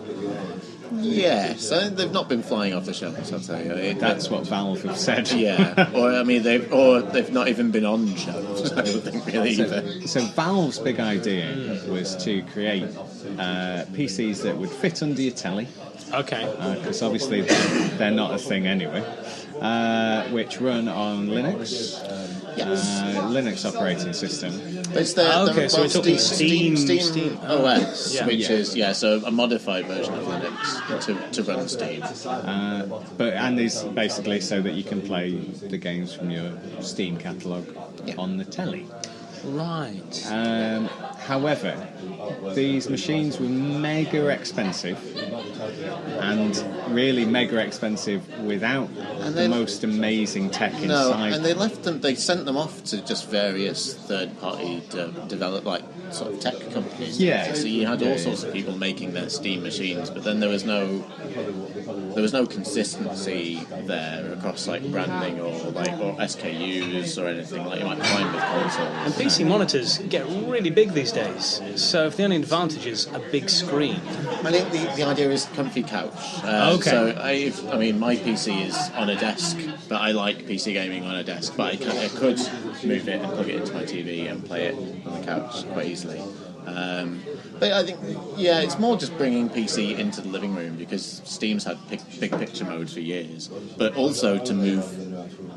S2: Yes. They've not been flying off the shelves, I'll tell you.
S1: That's what Valve have said.
S2: Yeah. Or, I mean, they've not even been on shelves, I don't think, really, either.
S1: So Valve's big idea was to create PCs that would fit under your telly.
S3: Okay.
S1: Because obviously they're not a thing anyway. Which run on Linux.
S2: Yes.
S1: Linux operating system.
S2: It's
S3: so we're talking Steam
S2: OS, which is so a modified version of Linux to run Steam.
S1: And is basically so that you can play the games from your Steam catalogue on the telly.
S3: Right.
S1: However, these machines were mega expensive, and really mega expensive without the most amazing tech inside.
S2: And they sent them off to just various third-party develop sort of tech companies.
S1: Yeah.
S2: So you had all sorts of people making their Steam machines, but then there was no consistency there across branding or SKUs or anything like you might find with consoles.
S3: And PC monitors get really big these days, so if the only advantage is a big screen.
S2: I think the idea is comfy couch.
S3: Okay.
S2: So my PC is on a desk, but I like PC gaming on a desk. But I could move it and plug it into my TV and play it on the couch quite easily. But I think, it's more just bringing PC into the living room, because Steam's had big picture mode for years, but also to move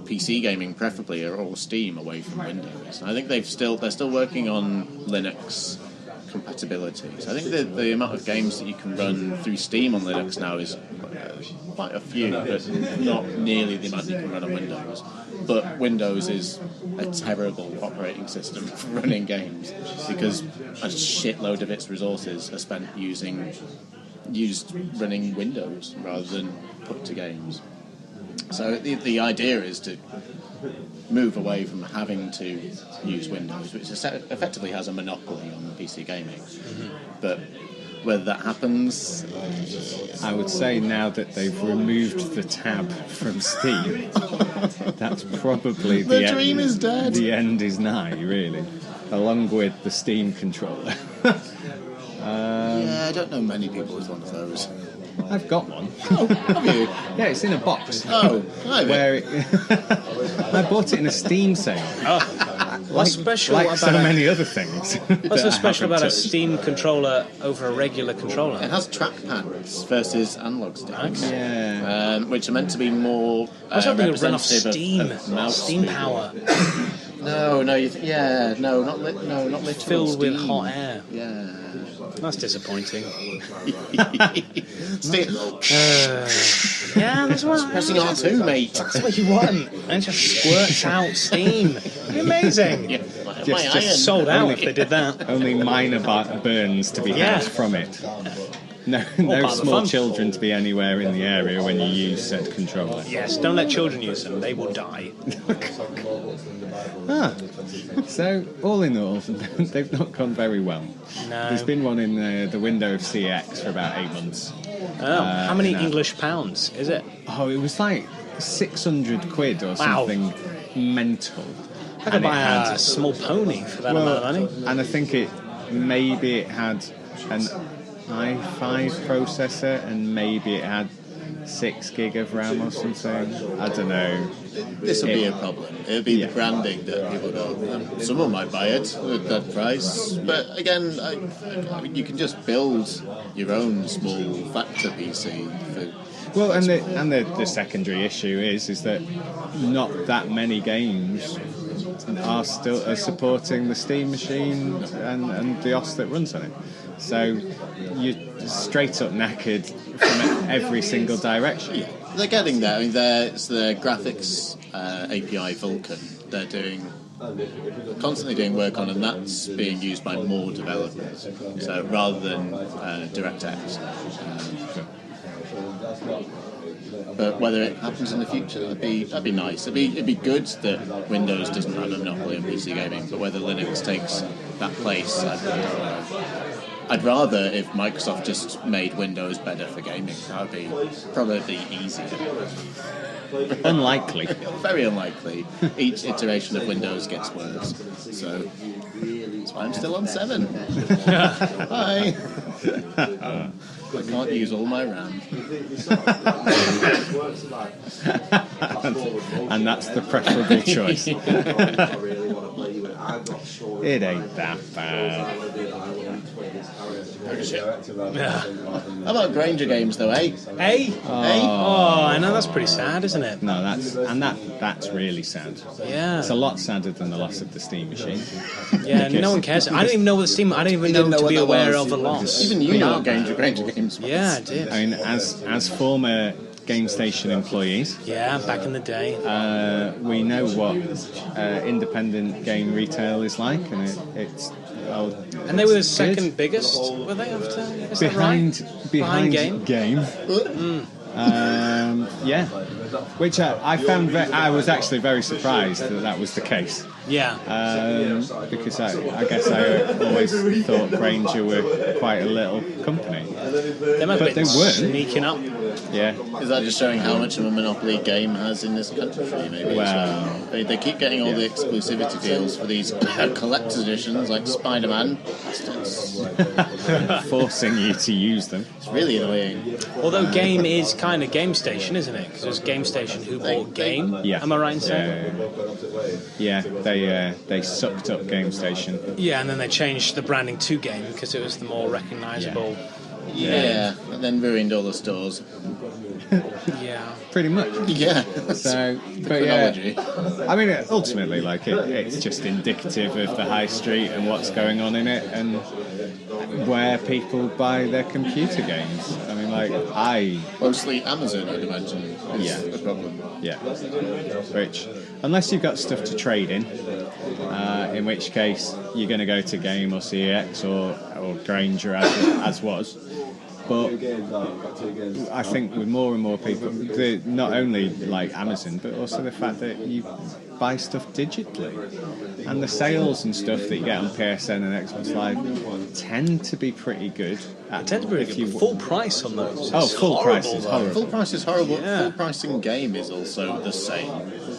S2: PC gaming, preferably, or Steam away from Windows. I think they're still working on Linux compatibility. So I think the amount of games that you can run through Steam on Linux now is quite a few, but not nearly the amount you can run on Windows. But Windows is a terrible operating system for running games, because a shitload of its resources are spent used running Windows rather than put to games. So the idea is to move away from having to use Windows, which effectively has a monopoly on PC gaming. But whether that happens,
S1: I would say now that they've removed the tab from Steam, that's probably
S2: the dream is dead.
S1: The end is nigh, really, along with the Steam controller.
S2: I don't know many people with one of those.
S1: I've got one.
S2: Oh, have you?
S1: Yeah, it's in a box.
S2: Oh,
S1: where I bought it in a Steam sale.
S3: What's special
S1: like
S3: about
S1: so many other things?
S3: What's so special about a Steam controller over a regular controller?
S2: It has trackpads versus analog sticks,
S1: Yeah.
S2: which are meant to be more
S3: I was hoping it would run off
S2: representative
S3: steam,
S2: of mouse
S3: steam
S2: movement.
S3: power,
S2: not literal
S3: filled
S2: steam.
S3: with hot air.
S2: Yeah.
S3: That's disappointing.
S2: Steam.
S3: Yeah, that's what
S2: Pressing R2, mate.
S3: That's what you want. And it just squirts out steam. It'd be amazing.
S2: Yeah,
S1: Just
S3: Sold out if they did that.
S1: Only minor burns to be had from it. No
S3: part of the
S1: small
S3: fun.
S1: children to be anywhere in the area when you use said controller.
S3: Yes, don't let children use them. They will die.
S1: So, all in all, they've not gone very well.
S3: No.
S1: There's been one in the Windows CX for about 8 months.
S3: Oh, how many English pounds is it?
S1: Oh, it was like 600 quid or something mental.
S3: I could buy a small pony for that amount of money.
S1: And I think it had an i5 processor, and maybe it had 6 gig of RAM or something. I don't know.
S2: This will be a problem. It'll be the branding that people go. Someone might buy it at that price, but again, I mean, you can just build your own small factor PC.
S1: Well, and the secondary issue is that not that many games are supporting the Steam machine and the OS that runs on it. So you're straight up knackered from every single direction.
S2: Yeah, they're getting there. I mean, it's the graphics API Vulkan. They're constantly doing work on, and that's being used by more developers. So rather than DirectX. But whether it happens in the future, that'd be nice. It'd be good that Windows doesn't have a monopoly on PC gaming, but whether Linux takes that place, I don't know. I'd rather if Microsoft just made Windows better for gaming. That would be probably easier.
S1: Unlikely.
S2: Very unlikely. Each iteration of Windows gets worse. So that's why I'm still on 7. Bye. I can't use all my RAM.
S1: And that's the preferable choice. It ain't that bad.
S2: How about Granger games though, eh?
S3: Hey? Oh, I know, that's pretty sad, isn't it?
S1: No, that's really sad.
S3: Yeah.
S1: It's a lot sadder than the loss of the Steam machine.
S3: Yeah, no one cares. I don't even know what the Steam. I don't even know to be aware of the loss.
S2: Even you know what Granger games was.
S3: Yeah, I did.
S1: I mean, as former Game Station employees.
S3: Yeah, back in the day.
S1: We know what independent game retail is like, and it's
S3: and they were the
S1: it's
S3: second
S1: good.
S3: biggest, were they, after? Is that right?
S1: Behind Game. Yeah, which I found. I was actually very surprised that was the case.
S3: Yeah.
S1: Because I guess I always thought Grainger were quite a little company.
S3: They might have been sneaking up.
S1: Yeah.
S2: Is that just showing how much of a monopoly game has in this country, maybe?
S1: Well,
S2: they keep getting all the exclusivity deals for these collector's editions, like Spider-Man. Bastards.
S1: forcing you to use them.
S2: It's really annoying.
S3: Although Game is kind of Game Station, isn't it? Because it was Game Station who bought Game.
S1: Yeah.
S3: Am I right in saying?
S1: Yeah, they sucked up Game Station.
S3: Yeah, and then they changed the branding to Game because it was the more recognisable.
S2: Yeah, and then ruined all the stores.
S3: Yeah.
S1: Pretty much.
S2: Yeah.
S1: So, but
S2: chronology.
S1: yeah, I mean, ultimately, like it's just indicative of the high street and what's going on in it, and where people buy their computer games. I mean, like
S2: mostly Amazon, I'd imagine, is the problem.
S1: Yeah. Which, unless you've got stuff to trade in which case you're going to go to Game or CEX or Grainger as was. But I think with more and more people, not only like Amazon, but also the fact that you buy stuff digitally, and the sales and stuff that you get on PSN and Xbox Live tend to be pretty good.
S3: Full price on those.
S1: Oh, full price is horrible.
S2: Full price is horrible.
S3: Yeah.
S2: Full price in Game is also the same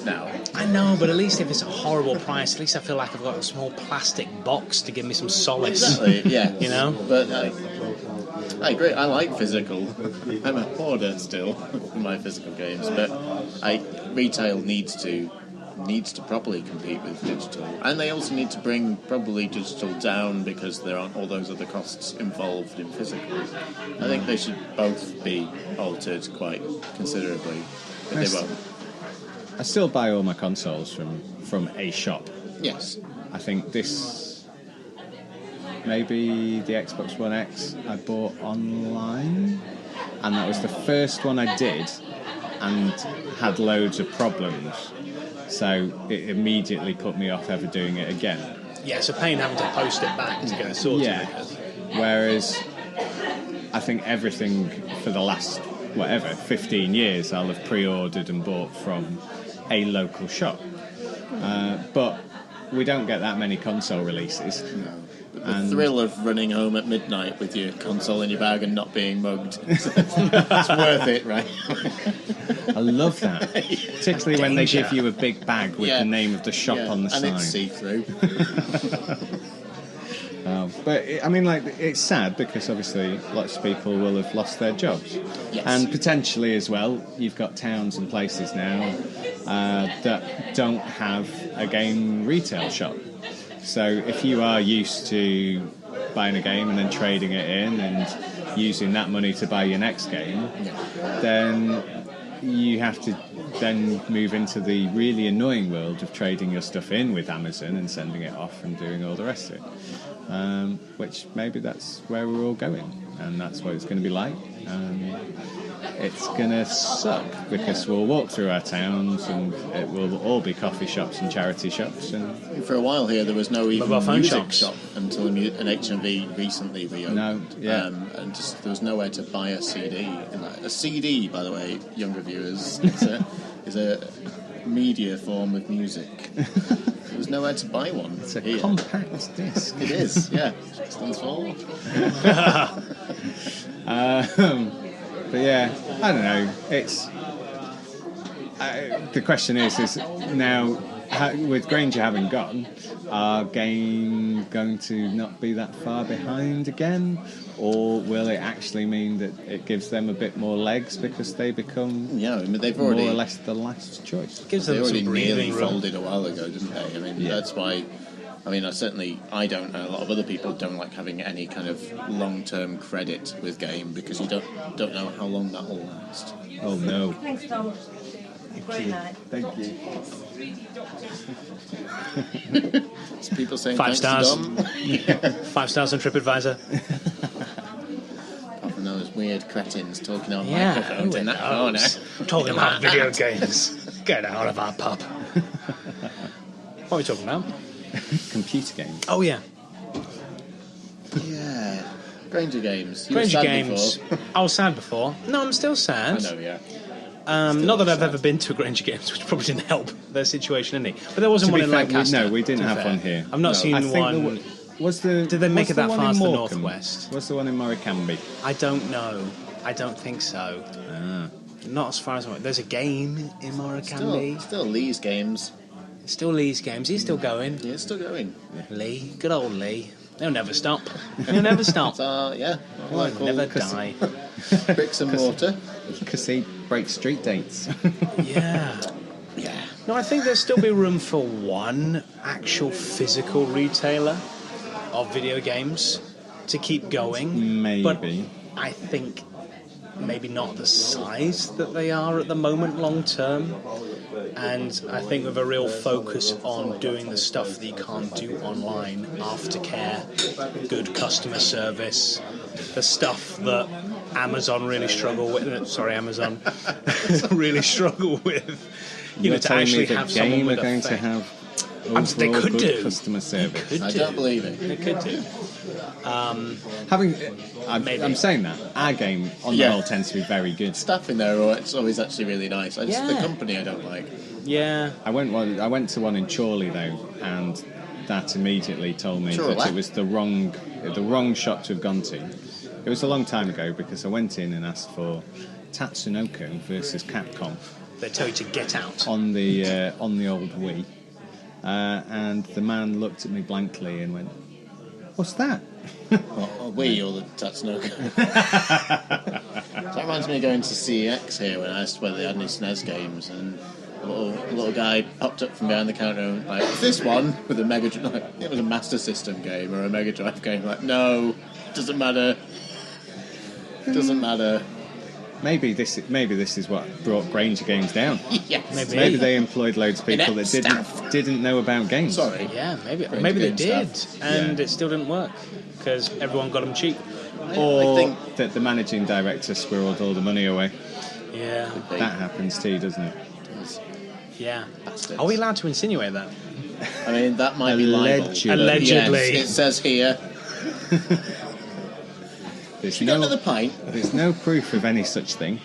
S2: now.
S3: I know, but at least if it's a horrible price, at least I feel like I've got a small plastic box to give me some solace.
S2: Exactly, yeah.
S3: You know?
S2: But I agree. I like physical. I'm a hoarder still for my physical games, but retail needs to properly compete with digital, and they also need to bring probably digital down because there aren't all those other costs involved in physical. I think they should both be altered quite considerably, but they won't.
S1: I still buy all my consoles from a shop.
S2: Yes.
S1: I think maybe the Xbox One X I bought online, and that was the first one I did and had loads of problems, so it immediately put me off ever doing it again.
S3: Yeah, it's a pain having to post it back to get it sorted.
S1: Yeah. Whereas I think everything for the last 15 years I'll have pre-ordered and bought from a local shop, but we don't get that many console releases.
S2: No. The thrill of running home at midnight with your console in your bag and not being mugged. It's worth it, right?
S1: I love that. Particularly when they give you a big bag with the name of the shop on the side.
S2: And it's see-through.
S1: But, I mean, like, it's sad because obviously lots of people will have lost their jobs.
S2: Yes.
S1: And potentially as well, you've got towns and places now that don't have a game retail shop. So if you are used to buying a game and then trading it in and using that money to buy your next game, then you have to then move into the really annoying world of trading your stuff in with Amazon and sending it off and doing all the rest of it. Which maybe that's where we're all going, and that's what it's going to be like. It's going to suck because we'll walk through our towns and it will all be coffee shops and charity shops. And
S2: for a while here, there was no even
S3: mobile phone
S2: music
S3: shops.
S2: shop until an HMV recently reopened.
S1: No, yeah.
S2: And just there was nowhere to buy a CD. A CD, by the way, younger viewers, is a media form of music. There's nowhere to buy one.
S1: It's a
S2: here.
S1: compact disc.
S2: It is, yeah. Stands for.
S1: But yeah, I don't know. It's the question is now with Grainger having gone, are Game going to not be that far behind again, or will it actually mean that it gives them a bit more legs because they become
S2: they've already
S1: more or less the last choice?
S3: Gives
S2: they
S3: them
S2: already
S3: some
S2: nearly
S3: breathing room.
S2: folded a while ago, didn't they? I mean, that's why. I mean, I don't, and a lot of other people don't like having any kind of long-term credit with Game because you don't know how long that will last.
S1: Oh no!
S5: Thanks, Tom. Great night.
S1: Thank you.
S2: It's people saying
S3: 5
S2: thanks
S3: stars.
S2: to Dom.
S3: 5 stars on TripAdvisor.
S2: Apart from those weird cretins talking on
S3: Yeah,
S2: microphones
S3: who
S2: in that corner.
S3: knows? Talking about video games. Get out of our pub. What are we talking about?
S1: Computer games.
S3: Oh, yeah.
S2: Yeah. Granger Games. You were
S3: Granger
S2: sad
S3: Games.
S2: before.
S3: I was sad before. No, I'm still
S2: I
S3: sad.
S2: know, yeah.
S3: Not that I've
S2: sad.
S3: ever been to a Granger Games, which probably didn't help their situation any. But there wasn't
S1: To
S3: one
S1: be
S3: in
S1: fair,
S3: Lancaster.
S1: no, we didn't
S3: to be
S1: have
S3: fair.
S1: one here.
S3: I've not
S2: No.
S3: seen
S1: I think
S3: one.
S1: was the.
S3: Did they make
S1: was
S3: it
S1: the
S3: that
S1: one
S3: far
S1: in
S3: to the
S1: Morecambe?
S3: northwest?
S1: Was the one in Morecambe?
S3: I don't know. I don't think so. Not as far as I know. There's a game in Morecambe.
S2: Still Lee's Games.
S3: Still Lee's Games. He's still going.
S2: Yeah, it's still going.
S3: Lee. Good old Lee. They'll never stop. They'll never stop.
S2: Yeah.
S3: They'll never die.
S2: Bricks and mortar.
S1: Because he breaks street dates.
S3: Yeah.
S2: Yeah.
S3: No, I think there'll still be room for one actual physical retailer of video games to keep going.
S1: Maybe.
S3: But I think maybe not the size that they are at the moment long term. And I think with a real focus on doing the stuff that you can't do online, aftercare, good customer service, the stuff that Amazon really struggle with. Sorry, Amazon really struggle with. You know, to actually have someone with
S1: are going to
S3: a
S1: have
S3: they
S1: overall
S3: could
S1: good
S3: do.
S1: customer service.
S2: I don't believe it.
S3: They could do.
S1: I'm saying that our game on the whole tends to be very good.
S2: Staff in there, it's always actually really nice. The
S3: Yeah.
S2: company I don't like.
S3: Yeah.
S1: I went to one in Chorley though, and that immediately told me
S2: Chorley?
S1: that it was the wrong shop to have gone to. It was a long time ago because I went in and asked for Tatsunoko versus Capcom
S3: They tell you to get out.
S1: on the old Wii, and the man looked at me blankly and went, "What's that?"
S2: We or the Tatsunoko. That reminds me of going to CEX here when I asked whether they had any SNES games, and a little guy popped up from behind the counter and like, "Is this one with a Mega Drive?" Like, it was a Master System game or a Mega Drive game. Like, no, doesn't matter. Doesn't matter.
S1: Maybe this is what brought Granger Games down.
S2: Yes.
S1: Maybe they employed loads of people that
S2: Staff.
S1: didn't know about games.
S2: Sorry.
S3: Yeah, maybe. Or
S2: Granger
S3: maybe they
S2: Games
S3: did,
S2: stuff.
S3: and
S1: Yeah.
S3: it still didn't work because everyone got them cheap.
S1: Or
S2: I think
S1: that the managing director squirreled all the money away.
S3: Yeah.
S1: That happens too, doesn't it?
S3: Yeah.
S2: Bastards.
S3: Are we allowed to insinuate that?
S2: I mean, that might be libel.
S3: Allegedly.
S2: Yes, it says here.
S1: There's
S2: You got another pint?
S1: there's no proof of any such thing.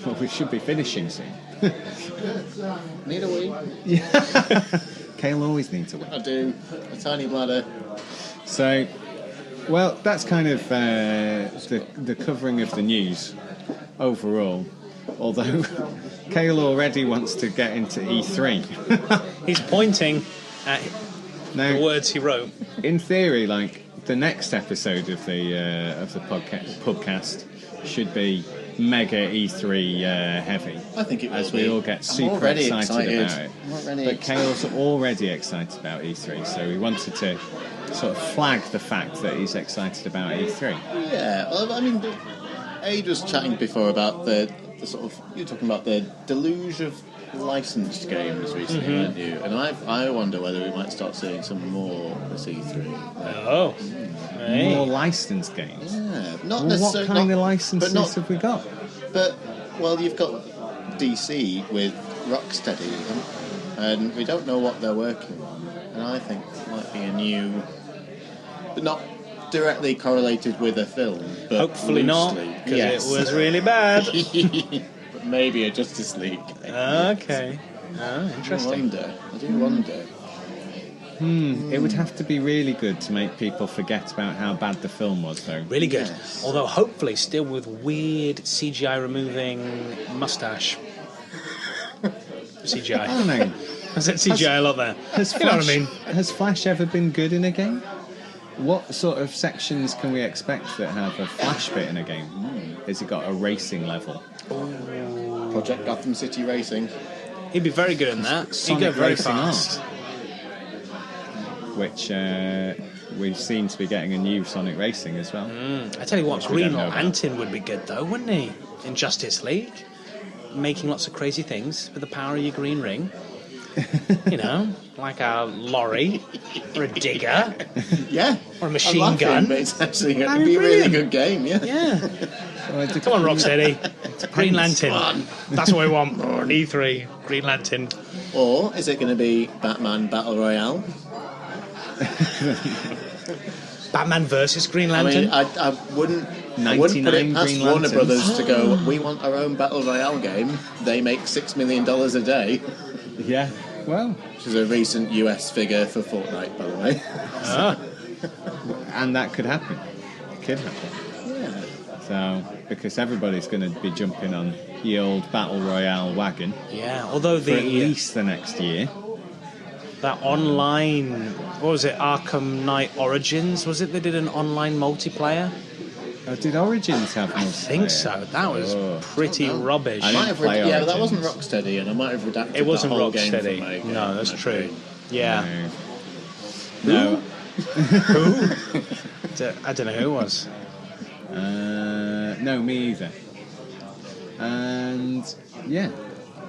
S1: Well, we should be finishing soon.
S2: Need a wee?
S1: Kale always needs a win.
S2: I do. A tiny bladder.
S1: So, well, that's kind of the covering of the news overall. Although Kale already wants to get into E3.
S3: He's pointing at
S1: Now,
S3: the words he wrote.
S1: in theory, like the next episode of the pubcast should be mega E3 heavy.
S2: I think it will
S1: as
S2: be.
S1: we all get
S2: I'm
S1: super
S2: already
S1: excited about it.
S2: I'm already
S1: But
S2: excited.
S1: Kale's already excited about E3, so we wanted to sort of flag the fact that he's excited about E3.
S2: Yeah, well, I mean, Aid was chatting before about the sort of, you were talking about the deluge of licensed games recently, weren't you? And I wonder whether we might start seeing some more this E3.
S3: Oh. Hey.
S1: More licensed games.
S2: Yeah, not
S1: Well, what
S2: necessarily.
S1: kind
S2: not-
S1: of licenses
S2: but not-
S1: have we got?
S2: But, well, you've got DC with Rocksteady, and we don't know what they're working on. And I think it might be a new, but not directly correlated with a film. But
S3: Hopefully not,
S2: loosely.
S3: because
S2: Yes.
S3: it was really bad.
S2: But maybe a Justice League.
S3: Okay. Oh,
S2: I
S3: interesting.
S2: do wonder.
S1: It would have to be really good to make people forget about how bad the film was, though.
S3: Really good.
S2: Yes.
S3: Although hopefully still with weird CGI removing mustache. CGI.
S1: I don't know.
S3: I said CGI a lot there. You know what I mean?
S1: Has Flash ever been good in a game? What sort of sections can we expect that have a Flash bit in a game? Has it got a racing level?
S2: Project Gotham City Racing.
S3: He'd be very good in that. He'd
S1: Sonic
S3: go very
S1: Racing
S3: fast.
S1: Which we seem to be getting a new Sonic Racing as well.
S3: I tell you what,
S1: Which we
S3: Green
S1: don't know about.
S3: Lantern would be good though, wouldn't he? In Justice League. Making lots of crazy things with the power of your green ring. like a lorry or a digger
S2: Yeah.
S3: or a machine
S2: I'm laughing,
S3: gun.
S2: but it's actually going
S3: That'd
S2: to
S3: be
S2: be a really
S3: brilliant.
S2: good game, yeah.
S3: Yeah.
S1: Well,
S3: Come on, Rocksteady. Green Lantern. That's what we want. Oh, an E3. Green Lantern.
S2: Or is it going to be Batman Battle Royale?
S3: Batman versus Green
S2: I
S3: Lantern.
S2: mean, I wouldn't put it
S1: 99
S2: past
S1: Green
S2: Warner
S1: Lanterns.
S2: Brothers to go, we want our own Battle Royale game. They make $6 million a day.
S1: Yeah, well,
S2: Which is a recent US figure for Fortnite, by the way.
S1: and that could happen. It could happen.
S2: Yeah.
S1: So, because everybody's going to be jumping on the old Battle Royale wagon
S3: Yeah, although
S1: for at least the next year.
S3: that online, what was it, Arkham Knight Origins, was it? They did an online multiplayer?
S1: Oh, did Origins have
S3: I think so. That was pretty rubbish.
S1: I
S2: Might
S1: didn't
S2: have
S1: play
S2: yeah, but that
S1: Origins.
S2: wasn't Rocksteady, and I might have redacted
S3: It wasn't
S2: that whole game from
S3: Rocksteady.
S2: my
S3: No, that's true. Yeah.
S1: No.
S3: Who? I don't know who it was.
S1: No, me either. And yeah,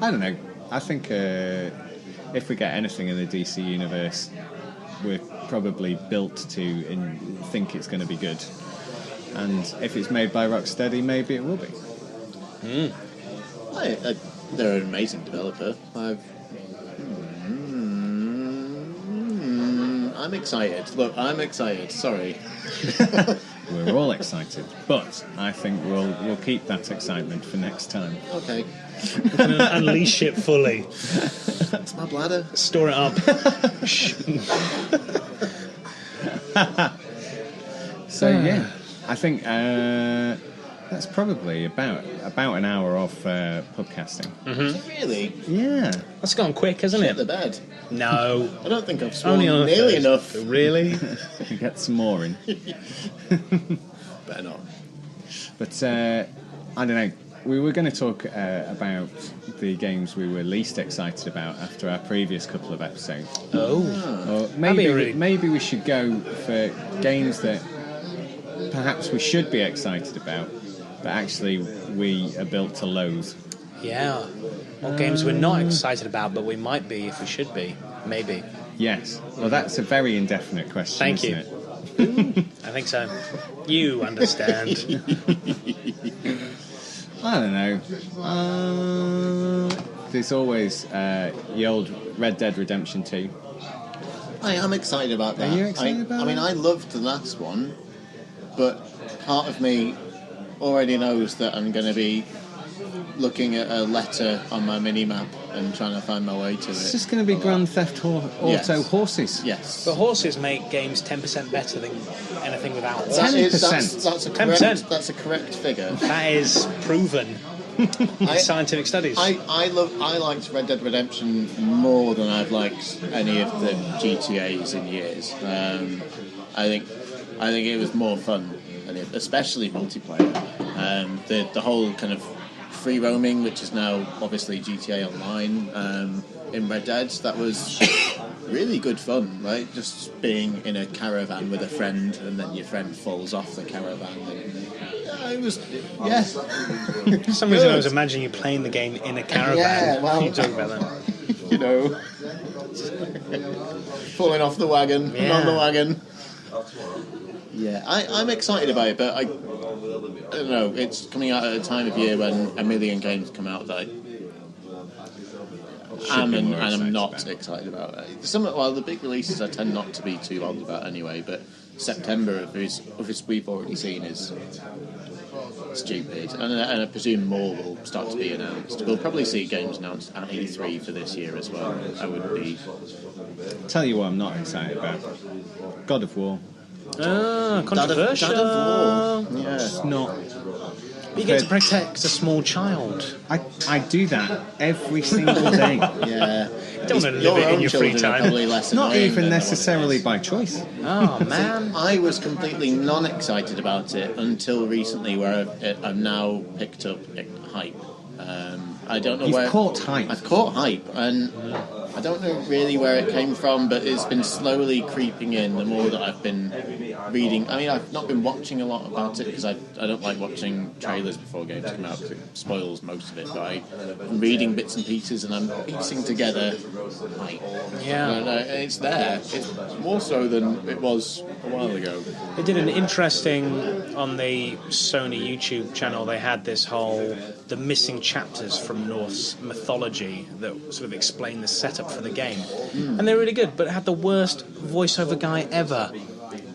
S1: I don't know. I think if we get anything in the DC universe, we're probably built to think it's going to be good. And if it's made by Rocksteady, maybe it will be.
S2: They're an amazing developer. I'm excited. Look, I'm excited. Sorry.
S1: We're all excited, but I think we'll keep that excitement for next time.
S2: Okay.
S3: We're going to unleash it fully.
S2: It's my bladder.
S3: Store it up.
S1: So yeah, I think that's probably about an hour of podcasting.
S2: Really?
S1: Yeah.
S3: That's gone quick, hasn't
S2: Shit
S3: it?
S2: the bed.
S3: No.
S2: I don't think I've sworn
S3: Only on a
S2: nearly
S3: Thursday.
S2: enough.
S3: Really?
S1: Get some more in.
S2: Better not.
S1: But I don't know. We were going to talk about the games we were least excited about after our previous couple of episodes.
S3: Oh.
S1: Or maybe
S3: really-
S1: maybe we should go for games that perhaps we should be excited about, but actually we are built to loathe.
S3: Yeah. What games we're not excited about, but we might be if we should be. Maybe.
S1: Yes. Well, that's a very indefinite question,
S3: Thank
S1: isn't
S3: you.
S1: it?
S3: I think so. You understand.
S1: I don't know. There's always the old Red Dead Redemption 2.
S2: I am excited about that.
S1: Are you excited about
S2: I mean,
S1: it?
S2: I loved the last one, but part of me already knows that I'm going to be looking at a letter on my mini-map and trying to find my way to
S1: It's
S2: it.
S1: just going to be Grand Theft Auto
S2: Yes.
S1: horses.
S2: Yes.
S3: But horses make games 10% better than anything without horses.
S2: That is-
S1: 10%.
S2: That's a
S3: 10%.
S2: correct. That's a correct figure.
S3: That is proven in scientific studies.
S2: I liked Red Dead Redemption more than I've liked any of the GTAs in years. I think it was more fun, and especially multiplayer. The whole kind of free roaming, which is now obviously GTA Online in Red Dead, that was really good fun, right? Just being in a caravan with a friend, and then your friend falls off the caravan. It was, yeah.
S3: For some reason I was imagining you playing the game in a caravan.
S2: Yeah, well-
S3: You talking about that?
S2: You know, falling off the wagon,
S3: Yeah.
S2: on the wagon. Yeah, I'm excited about it, but I don't know. It's coming out at a time of year when a million games come out that I am
S1: be
S2: and
S1: more
S2: I'm
S1: excited
S2: not
S1: about.
S2: excited about. The big releases I tend not to be too bothered about anyway. But September, of which we've already seen, is stupid, and I presume more will start to be announced. We'll probably see games announced at E3 for this year as well. I would be.
S1: Tell you what I'm not excited about. God of War.
S3: Controversial.
S2: God of War. Yeah.
S1: It's not.
S3: You get to protect a small child.
S1: I do that every single day.
S2: Yeah.
S3: Don't wanna live
S2: Your
S3: it in
S2: own
S3: your free
S2: children are
S3: time.
S2: probably less
S1: Not
S2: annoying
S1: even
S2: than
S1: necessarily
S2: what it
S1: by choice.
S3: Oh, man.
S2: is. I was completely non-excited about it until recently, where I've now picked up hype. I don't know
S1: You've
S2: where
S1: caught hype.
S2: I've caught hype, and I don't know really where it came from, but it's been slowly creeping in the more that I've been reading. I mean, I've not been watching a lot about it because I don't like watching trailers before games come out because it spoils most of it. But I'm reading bits and pieces and I'm piecing together. It's there. It's more so than it was a while ago.
S3: They did an interesting on the Sony YouTube channel. They had this whole the missing chapters from Norse mythology that sort of explain the setup for the game, and they're really good. But it had the worst voiceover guy ever.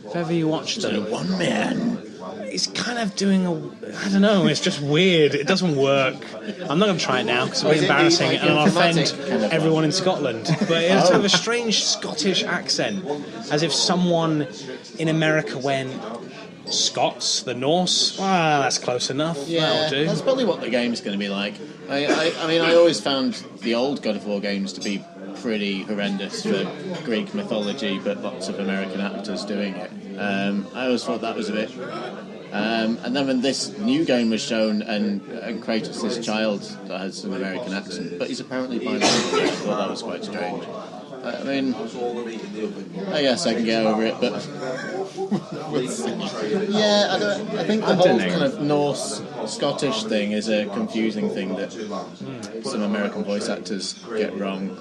S3: If ever you watched them,
S2: one man.
S3: He's kind of doing I don't know. It's just weird. It doesn't work. I'm not going to try it now because it'll be embarrassing and I'll offend everyone in Scotland. But it's sort of a strange Scottish accent, as if someone in America went, Scots, the Norse. Well, that's close enough.
S2: Yeah,
S3: that'll do.
S2: That's probably what the game's going to be like. I mean, I always found the old God of War games to be pretty horrendous for Greek mythology, but lots of American actors doing it. I always thought that was a bit. And then when this new game was shown, and Kratos' child that has an American accent, but he's apparently bilingual, I thought that was quite strange. I mean, I guess I can get over it, but yeah, I think the whole kind of Norse-Scottish thing is a confusing thing that some American voice actors get wrong.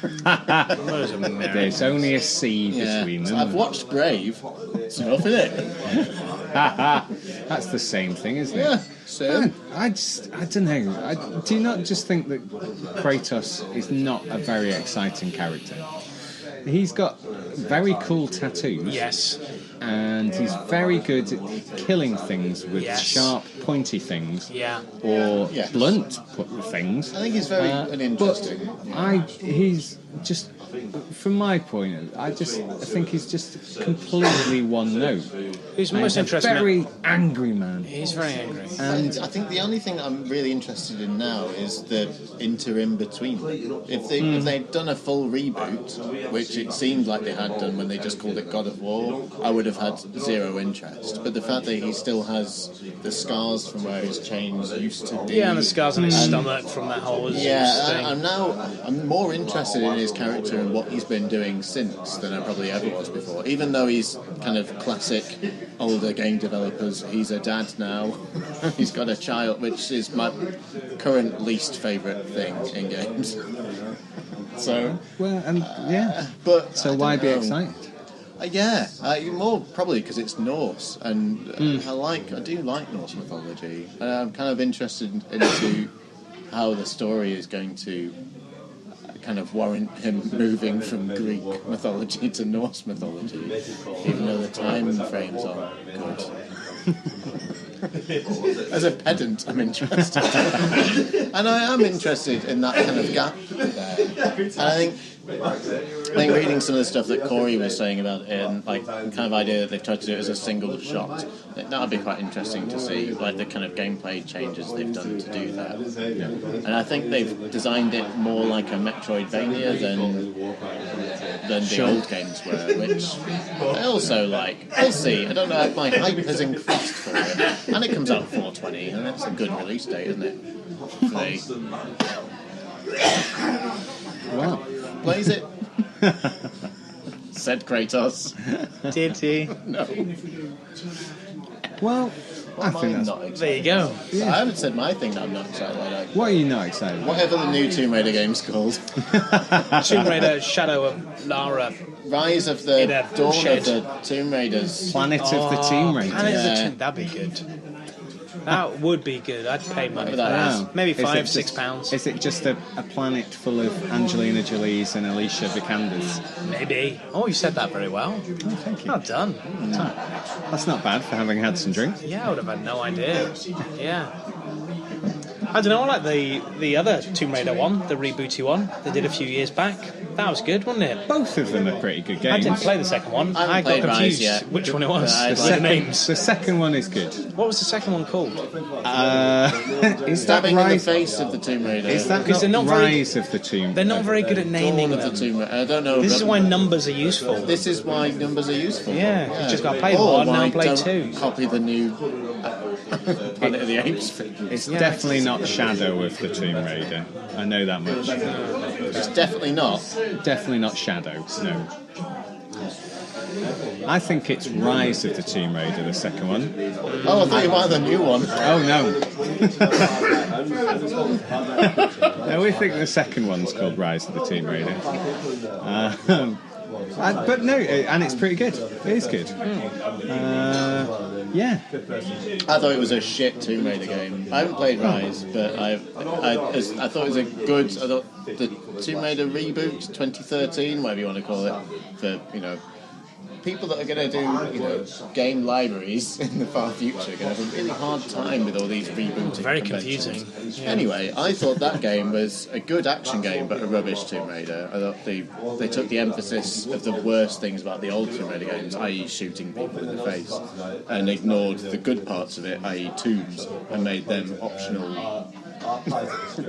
S1: There's only a C between them.
S2: I've watched Brave. It's enough, isn't it?
S1: That's the same thing, isn't it?
S2: Yeah, same.
S1: I don't know. Do you not just think that Kratos is not a very exciting character? He's got very cool tattoos.
S3: Yes.
S1: And he's very good at killing things with sharp, pointy things.
S3: Yeah.
S1: Or blunt things.
S2: I think he's very uninteresting.
S1: But he's just, from my point of view, I think he's just completely one note.
S3: He's most interesting.
S1: Very angry man.
S3: He's very angry.
S2: And I think the only thing I'm really interested in now is the interim between. If they'd done a full reboot, which it seemed like they had done when they just called it God of War, I would have had zero interest. But the fact that he still has the scars from where his chains used to be.
S3: Yeah, and the scars on his stomach from that whole thing.
S2: I'm more interested in his character and what he's been doing since than I probably ever was before. Even though he's kind of classic older game developers, he's a dad now. He's got a child, which is my current least favourite thing in games. So,
S1: but so why be excited?
S2: More probably because it's Norse, and I do like Norse mythology, and I'm kind of interested into how the story is going to kind of warrant him moving from Greek mythology to Norse mythology, even though the time frames are good. As a pedant, I'm interested. And I am interested in that kind of gap there. And I think reading some of the stuff that Corey was saying about it, and like the kind of idea that they've tried to do it as a single shot, that would be quite interesting to see, like the kind of gameplay changes they've done to do that. Yeah. And I think they've designed it more like a Metroidvania than the old games were, which I also like. We'll see. I don't know if my hype has increased for it. And it comes out 4/20, and that's a good release date, isn't it?
S1: Wow.
S2: Plays it. Said Kratos.
S3: Did he?
S2: No.
S1: Well, I think
S2: that's...
S3: There you go.
S2: Yeah. I haven't said my thing that I'm not excited about.
S1: What are you not excited about?
S2: Whatever the new Tomb Raider game's called.
S3: Tomb Raider, Shadow of Lara.
S2: Rise of the Dawn of the Tomb Raiders.
S1: Planet of the Tomb Raiders.
S3: Planet of the Tomb, that'd be good. That would be good. I'd pay money for that.
S1: Wow.
S3: Maybe £5-6.
S1: Is it just a planet full of Angelina Jolie's and Alicia Vikander's?
S3: Maybe. Oh, you said that very well.
S1: Oh, thank you.
S3: Well done.
S1: That's not bad for having had some drinks.
S3: Yeah, I would have had no idea. Yeah. I don't know, I like the other Tomb Raider one, the rebooty one they did a few years back. That was good, wasn't it?
S1: Both of them are pretty good games.
S3: I didn't play the second one. I got confused which one it was.
S1: The second one is good.
S3: What was the second one called?
S1: Is
S2: Stabbing
S1: that
S2: in the face of the Tomb Raider.
S1: Is that not Rise of the Tomb?
S3: They're not very good at naming them.
S2: Of the Tomb Raider. I don't know.
S3: This is why numbers are useful.
S2: This is why numbers are useful.
S3: Yeah. You just got to play one, now play
S2: don't
S3: two.
S2: Copy the new Planet of the Apes.
S1: It's definitely not Shadow of the Tomb Raider. I know that much.
S2: It's definitely not.
S1: Definitely not Shadow, no. I think it's Rise of the Tomb Raider, the second one.
S2: Oh, I thought you meant the new one.
S1: Oh, no. No, we think the second one's called Rise of the Tomb Raider. But no, and it's pretty good. It is good. Yeah.
S2: I thought it was a shit Tomb Raider game. I haven't played Rise, but I thought it was a good. I thought the Tomb Raider reboot 2013, whatever you want to call it, for people that are going to do game libraries in the far future are going to have a really hard time with all these rebooting.
S3: Very
S2: conventions.
S3: confusing. Yeah.
S2: Anyway, I thought that game was a good action game, but a rubbish Tomb Raider. I thought they took the emphasis of the worst things about the old Tomb Raider games, i.e. shooting people in the face, and ignored the good parts of it, i.e. tombs, and made them optional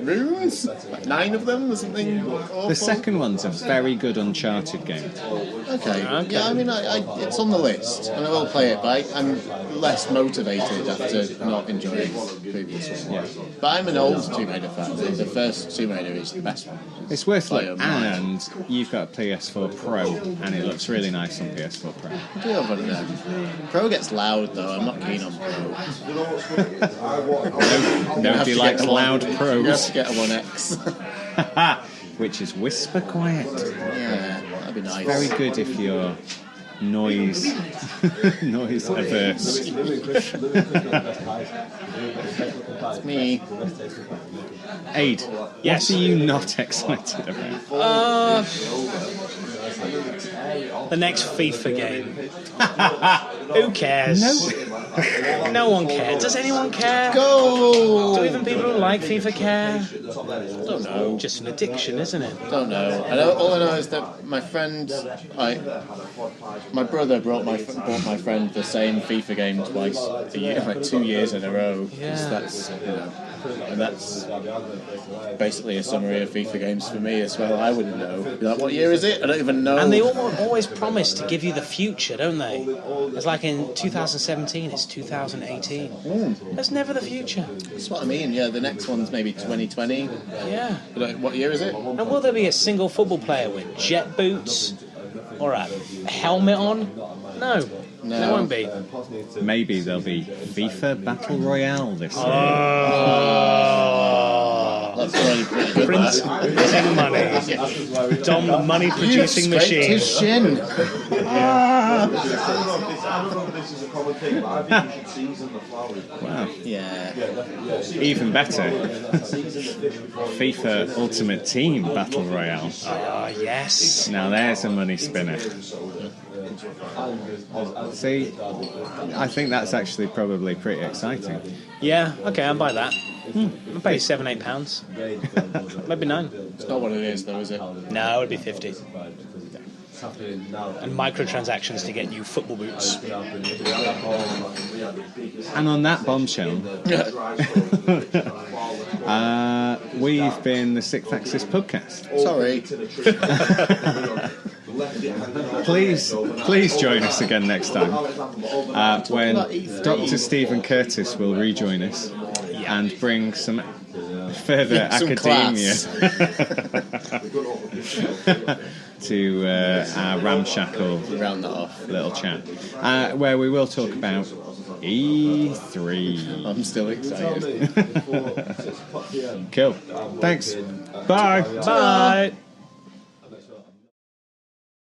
S2: rooms? Like 9 of them or something awful?
S1: The second one's a very good Uncharted game.
S2: Okay. Yeah, I mean, it's on the list, and I will play it, but I'm less motivated after not enjoying the previous one.
S1: Yeah.
S2: But I'm an old Tomb Raider fan. The first Tomb Raider is the best one.
S1: It's worth
S2: By a
S1: looking,
S2: mile.
S1: and you've got a PS4 Pro, and it looks really nice on PS4 Pro.
S2: I do have one of them. Pro gets loud, though. I'm not keen on Pro.
S1: Nobody likes loud
S2: You have
S1: pros.
S2: to get a 1X.
S1: Which is whisper quiet.
S2: Yeah, that'd be nice.
S1: Very good if you're noise averse.
S2: It's me.
S1: Aid,
S3: Yes.
S1: what are you not excited about?
S3: The next FIFA game. Who cares? No one cares. Does anyone care?
S2: Go!
S3: Do even people who like FIFA care?
S2: I don't know.
S3: Just an addiction, isn't it?
S2: Don't know. All I know is that my friend, my brother brought my friend the same FIFA game twice a year, like 2 years in a row.
S3: Yeah.
S2: So that's basically a summary of FIFA games for me as well. I wouldn't know. Be like, what year is it? I don't even know.
S3: And they always promise to give you the future, don't they? It's like in 2017, it's 2018. That's never the future.
S2: That's what I mean. Yeah, the next one's maybe 2020.
S3: Yeah.
S2: Like, what year is it?
S3: And will there be a single football player with jet boots or a helmet on? No. There won't be.
S1: Maybe there'll be FIFA Battle Royale this year.
S2: That's already pretty good.
S3: Printing money. Dom, the money producing
S2: You've scraped
S3: machine.
S2: his shin.
S1: Wow.
S2: Yeah.
S1: Even better, FIFA Ultimate Team Battle Royale.
S3: Yes.
S1: Now there's a money spinner. See, I think that's actually probably pretty exciting.
S3: Yeah, okay, I'll buy that. I'll pay £7-8. Maybe 9.
S2: It's not what it is, though, is it?
S3: No, it'd be 50. And microtransactions to get new football boots.
S1: And on that bombshell, we've been the Sixth Axis Pubcast.
S2: Sorry.
S1: Please join us again next time when Dr. Stephen Curtis will rejoin us and bring some further
S2: Some
S1: academia to our ramshackle
S2: Round that off.
S1: little chat, where we will talk about E3.
S2: I'm still excited.
S1: Cool. Thanks. Bye.
S3: Bye.